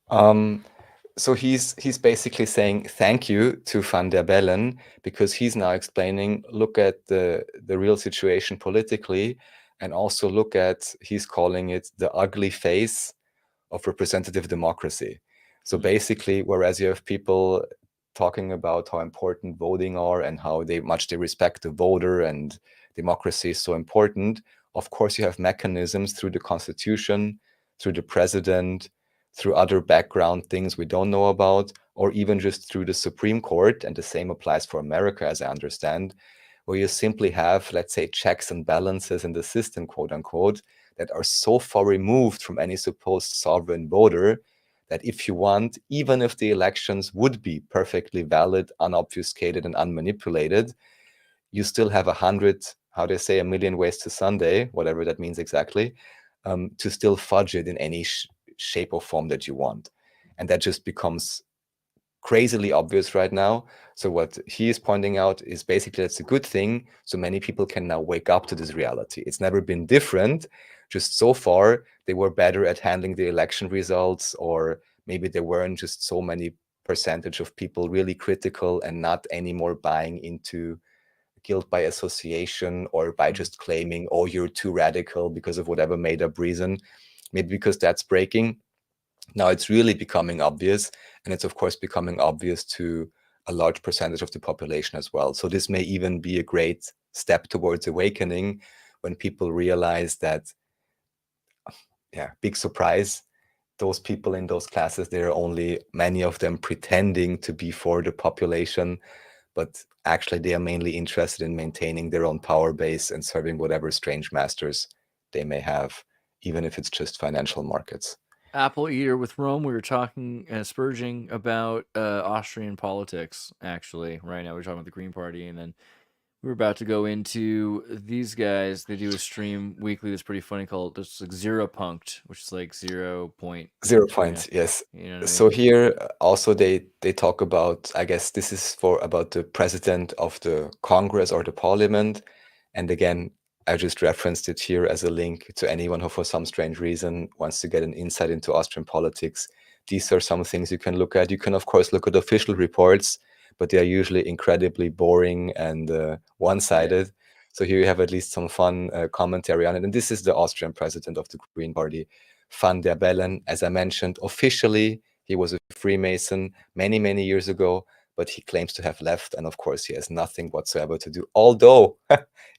So he's basically saying thank you to Van der Bellen, because he's now explaining, look at the real situation politically, and also look at, he's calling it the ugly face of representative democracy. So basically, whereas you have people talking about how important voting are and how much they respect the voter and democracy is so important, of course you have mechanisms through the constitution, through the president, through other background things we don't know about, or even just through the Supreme Court, and the same applies for America, as I understand, where you simply have, let's say, checks and balances in the system, quote unquote, that are so far removed from any supposed sovereign voter that if you want, even if the elections would be perfectly valid, unobfuscated, and unmanipulated, you still have 100, how they say, a million ways to Sunday, whatever that means exactly, to still fudge it in any shape or form that you want. And that just becomes crazily obvious right now. So what he is pointing out is basically that's a good thing. So many people can now wake up to this reality. It's never been different. Just so far, they were better at handling the election results, or maybe there weren't just so many percentage of people really critical and not anymore buying into guilt by association or by just claiming, oh, you're too radical because of whatever made up reason. Maybe because that's breaking. Now it's really becoming obvious, and it's of course becoming obvious to a large percentage of the population as well. So this may even be a great step towards awakening when people realize that, yeah, big surprise, those people in those classes, there are only many of them pretending to be for the population, but actually they are mainly interested in maintaining their own power base and serving whatever strange masters they may have, even if it's just financial markets. Apple Eater with Rome, we were talking, spurging about Austrian politics, actually, right now. We're talking about the Green Party, and then we're about to go into these guys. They do a stream weekly that's pretty funny called, it's like Zero Punked, which is like 0 point. 0 Yeah. points, yes. You know what I So mean? here also they talk about, I guess this is for about the president of the Congress or the parliament. And again, I just referenced it here as a link to anyone who for some strange reason wants to get an insight into Austrian politics. These are some things you can look at. You can of course look at official reports, but they are usually incredibly boring and one-sided. So here you have at least some fun commentary on it. And this is the Austrian president of the Green Party, Van der Bellen. As I mentioned, officially, he was a Freemason many, many years ago, but he claims to have left. And of course, he has nothing whatsoever to do. Although,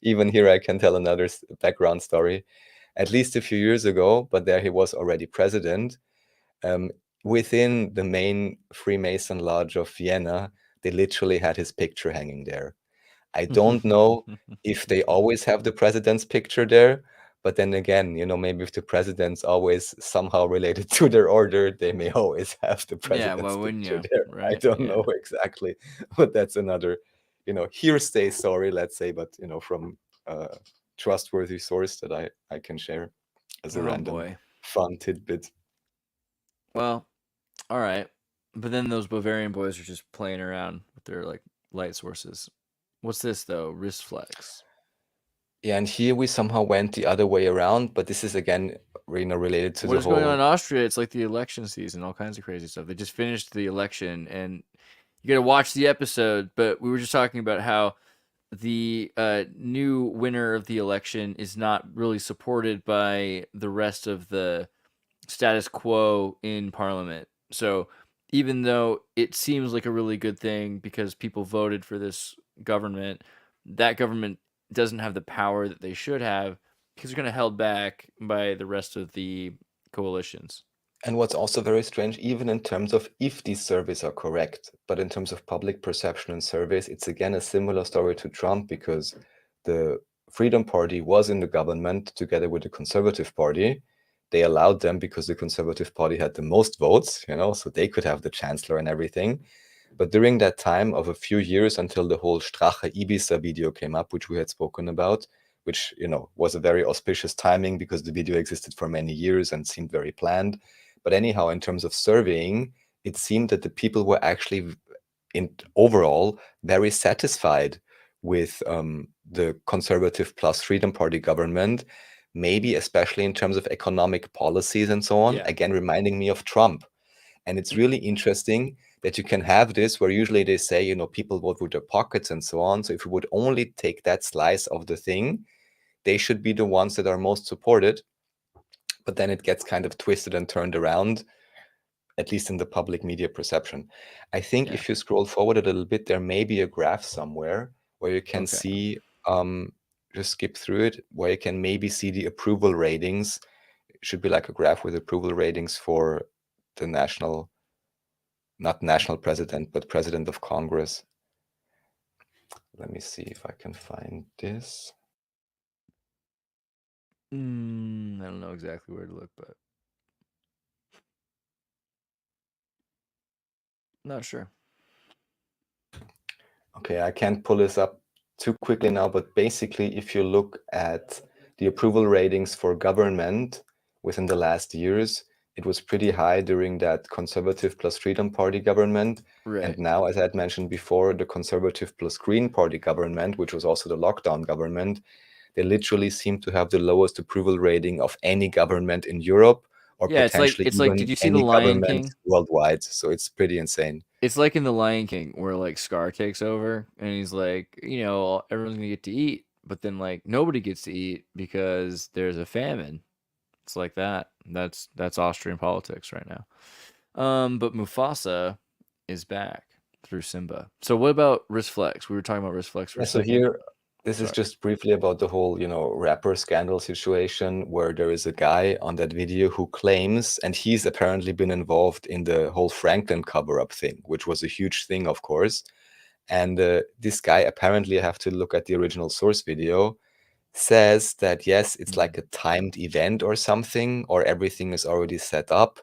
even here, I can tell another background story. At least a few years ago, but there he was already president. Within the main Freemason lodge of Vienna, they literally had his picture hanging there. I don't know if they always have the president's picture there, but then again, you know, maybe if the president's always somehow related to their order, they may always have the Yeah, why president's wouldn't picture you? there. I Right? don't Yeah. know exactly, but that's another, you know, hearsay story, let's say, but you know, from a trustworthy source that I can share as a Oh random boy. fun tidbit. Well, all right. But then those Bavarian boys are just playing around with their like light sources. What's this though? Wrist flex. Yeah, and here we somehow went the other way around, but this is again, you know, related to What the is going on in whole. Austria? It's like the election season, all kinds of crazy stuff. They just finished the election, and you got to watch the episode. But we were just talking about how the new winner of the election is not really supported by the rest of the status quo in parliament. So even though it seems like a really good thing because people voted for this government, that government doesn't have the power that they should have because they're kind of held back by the rest of the coalitions. And what's also very strange, even in terms of if these surveys are correct, but in terms of public perception and surveys, it's again a similar story to Trump because the Freedom Party was in the government together with the Conservative Party. They allowed them because the Conservative Party had the most votes, you know, so they could have the chancellor and everything. But during that time of a few years until the whole Strache Ibiza video came up, which we had spoken about, which, you know, was a very auspicious timing because the video existed for many years and seemed very planned. But anyhow, in terms of surveying, it seemed that the people were actually, in overall, very satisfied with the Conservative plus Freedom Party government, maybe especially in terms of economic policies and so on. Yeah. Again, reminding me of Trump. And it's really interesting that you can have this where usually they say, you know, people vote with their pockets and so on. So if you would only take that slice of the thing, they should be the ones that are most supported. But then it gets kind of twisted and turned around, at least in the public media perception. I think Yeah. if you scroll forward a little bit, there may be a graph somewhere where you can Okay. see, just skip through it, where you can maybe see the approval ratings. It should be like a graph with approval ratings for the national, not national president, but president of Congress. Let me see if I can find this. I don't know exactly where to look, but not sure. Okay, I can't pull this up too quickly now, but basically, if you look at the approval ratings for government within the last years, it was pretty high during that Conservative plus Freedom Party government. And Right. now, as I had mentioned before, the Conservative plus Green Party government, which was also the lockdown government, they literally seem to have the lowest approval rating of any government in Europe, or Yeah, potentially it's like, did even you see The any Lion government King? worldwide. So it's pretty insane. It's like in The Lion King where like Scar takes over and he's like, everyone's gonna get to eat, but then like nobody gets to eat because there's a famine. It's like that. That's Austrian politics right now. But Mufasa is back through Simba. So what about Risk Flex? We were talking about Risk Flex for Yeah, a so second. here, this is Sorry. just briefly about the whole, rapper scandal situation where there is a guy on that video who claims, and he's apparently been involved in the whole Franklin cover-up thing, which was a huge thing, of course. And this guy, apparently, I have to look at the original source video, says that yes, it's Mm. like a timed event or something, or everything is already set up,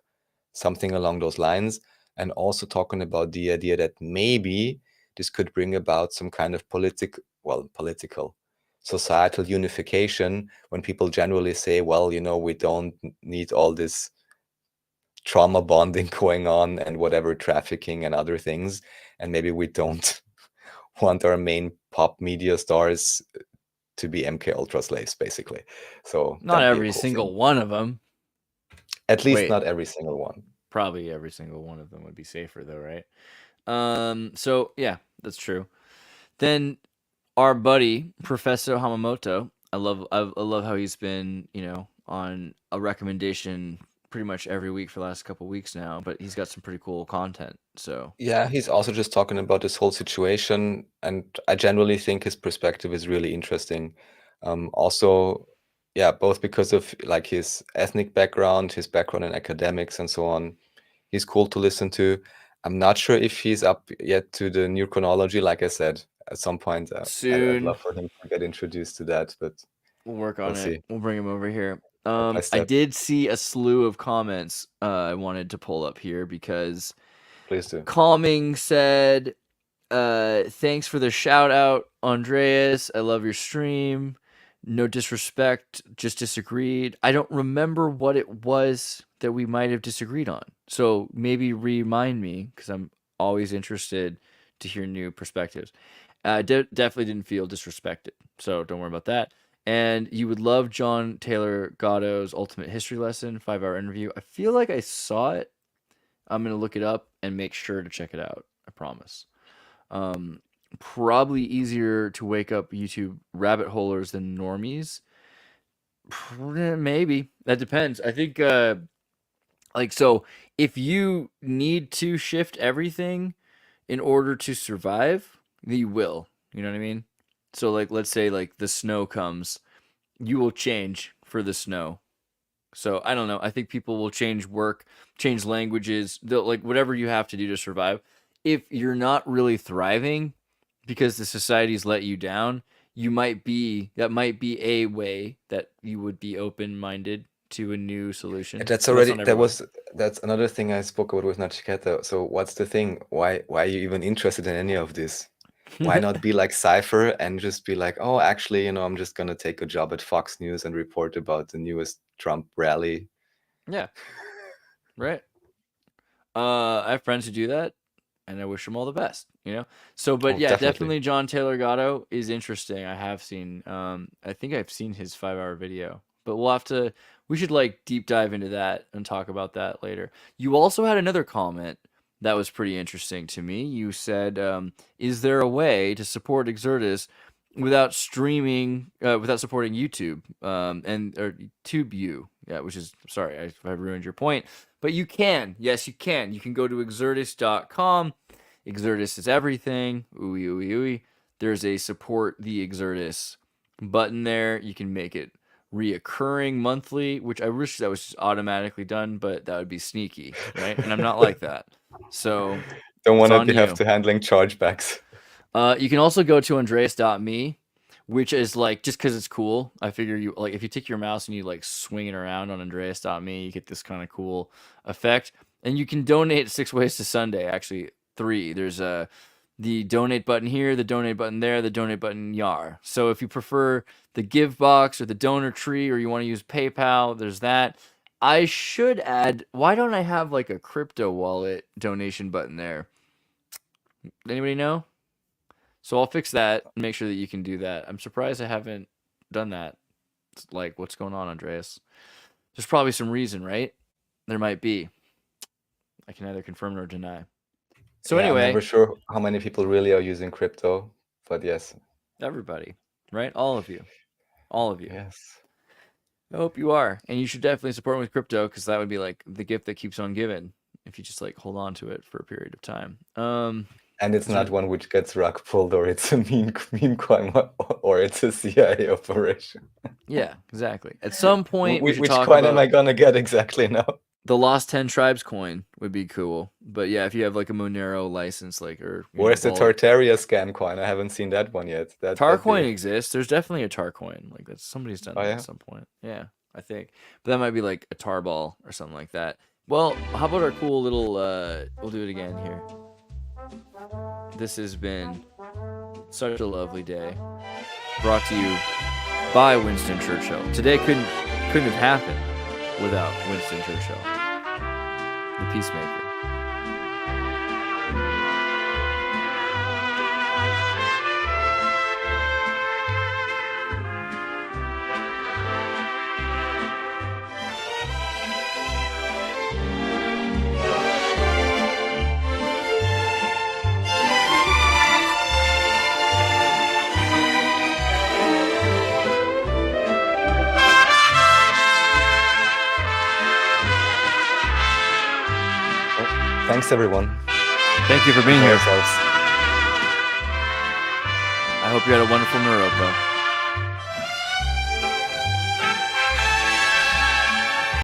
something along those lines. And also talking about the idea that maybe this could bring about some kind of political, societal unification when people generally say, well, we don't need all this trauma bonding going on and whatever trafficking and other things. And maybe we don't want our main pop media stars to be MK Ultra slaves, basically. So Not that'd be a every cool thing. single one of them. At least Wait, not every single one. probably every single one of them would be safer though, right? So yeah, that's true. Then our buddy Professor Hamamoto, I love how he's been, on a recommendation pretty much every week for the last couple weeks now, but he's got some pretty cool content. So, Yeah, he's also just talking about this whole situation, and I generally think his perspective is really interesting. Also, yeah, both because of like his ethnic background, his background in academics, and so on. He's cool to listen to. I'm not sure if he's up yet to the new chronology. Like I said, at some point, I'd soon love for him to get introduced to that, but we'll work we'll on it. see. We'll bring him over here. Step by I step. did see a slew of comments I wanted to pull up here because Please do. Calming said, thanks for the shout out, Andreas. I love your stream. No disrespect, just disagreed. I don't remember what it was that we might have disagreed on. So maybe remind me because I'm always interested to hear new perspectives. I definitely didn't feel disrespected. So don't worry about that. And you would love John Taylor Gatto's Ultimate History Lesson 5-hour interview. I feel like I saw it. I'm going to look it up and make sure to check it out. I promise. Um, Probably easier to wake up YouTube rabbit holers than normies. Maybe that depends. I think so if you need to shift everything in order to survive, you will. You know what I mean? So like let's say like the snow comes, you will change for the snow. So I don't know. I think people will change work, change languages, they'll, like whatever you have to do to survive. If you're not really thriving because the society's let you down, that might be a way that you would be open minded to a new solution. That's But that's already not everyone. that's another thing I spoke about with Nachiketa. So what's the thing? Why are you even interested in any of this? Why not be like Cypher and just be like, oh, actually, I'm just gonna take a job at Fox News and report about the newest Trump rally. Yeah, right. I have friends who do that, and I wish them all the best. So, but Oh, yeah, definitely. definitely John Taylor Gatto is interesting. I have seen. I think I've seen his 5-hour video, but we'll have to. We should like deep dive into that and talk about that later. You also had another comment that was pretty interesting to me. You said, "Is there a way to support Exertus without without supporting YouTube and or TubeU?" Yeah, which is sorry, I ruined your point. But you can. Yes, you can. You can go to exertus.com. Exertus is everything. Ooey, ooey, ooey. There's a support the Exertus button there. You can make it reoccurring monthly, which I wish that was just automatically done, but that would be sneaky, right? And I'm not like that. So Don't it's want on to have you. to handling chargebacks. You can also go to andreas.me, which is like just because it's cool. I figure you like if you take your mouse and you like swing it around on andreas.me, you get this kind of cool effect. And you can donate 6 ways to Sunday. Actually, three. There's the donate button here, the donate button there, the donate button yar. So if you prefer the give box or the donor tree, or you want to use PayPal, there's that. I should add, why don't I have like a crypto wallet donation button there? Anybody know? So I'll fix that and make sure that you can do that. I'm surprised I haven't done that. It's like, what's going on, Andreas? There's probably some reason, right? There might be. I can neither confirm nor deny. So Yeah, I'm anyway, never sure how many people really are using crypto, but yes. everybody, right? All of you. All of you. Yes. I hope you are. And you should definitely support me with crypto because that would be like the gift that keeps on giving if you just like hold on to it for a period of time. And it's not one which gets rug pulled, or it's a meme coin, or it's a CIA operation. Yeah, exactly. At some point, we should Which talk coin about am I gonna get exactly now? the Lost 10 Tribes coin would be cool. But yeah, if you have like a Monero license, like, or Where's the wallet. Tartaria scan coin? I haven't seen that one yet. Tar coin exists. There's definitely a tar coin. Like that's somebody's done that yeah? at some point. Yeah, I think. But that might be like a tar ball or something like that. Well, how about our cool little we'll do it again here. This has been such a lovely day. Brought to you by Winston Churchill. Today couldn't have happened without Winston Churchill, the peacemaker. Thanks, everyone. Thank you for being here. Ourselves. I hope you had a wonderful Neuropa.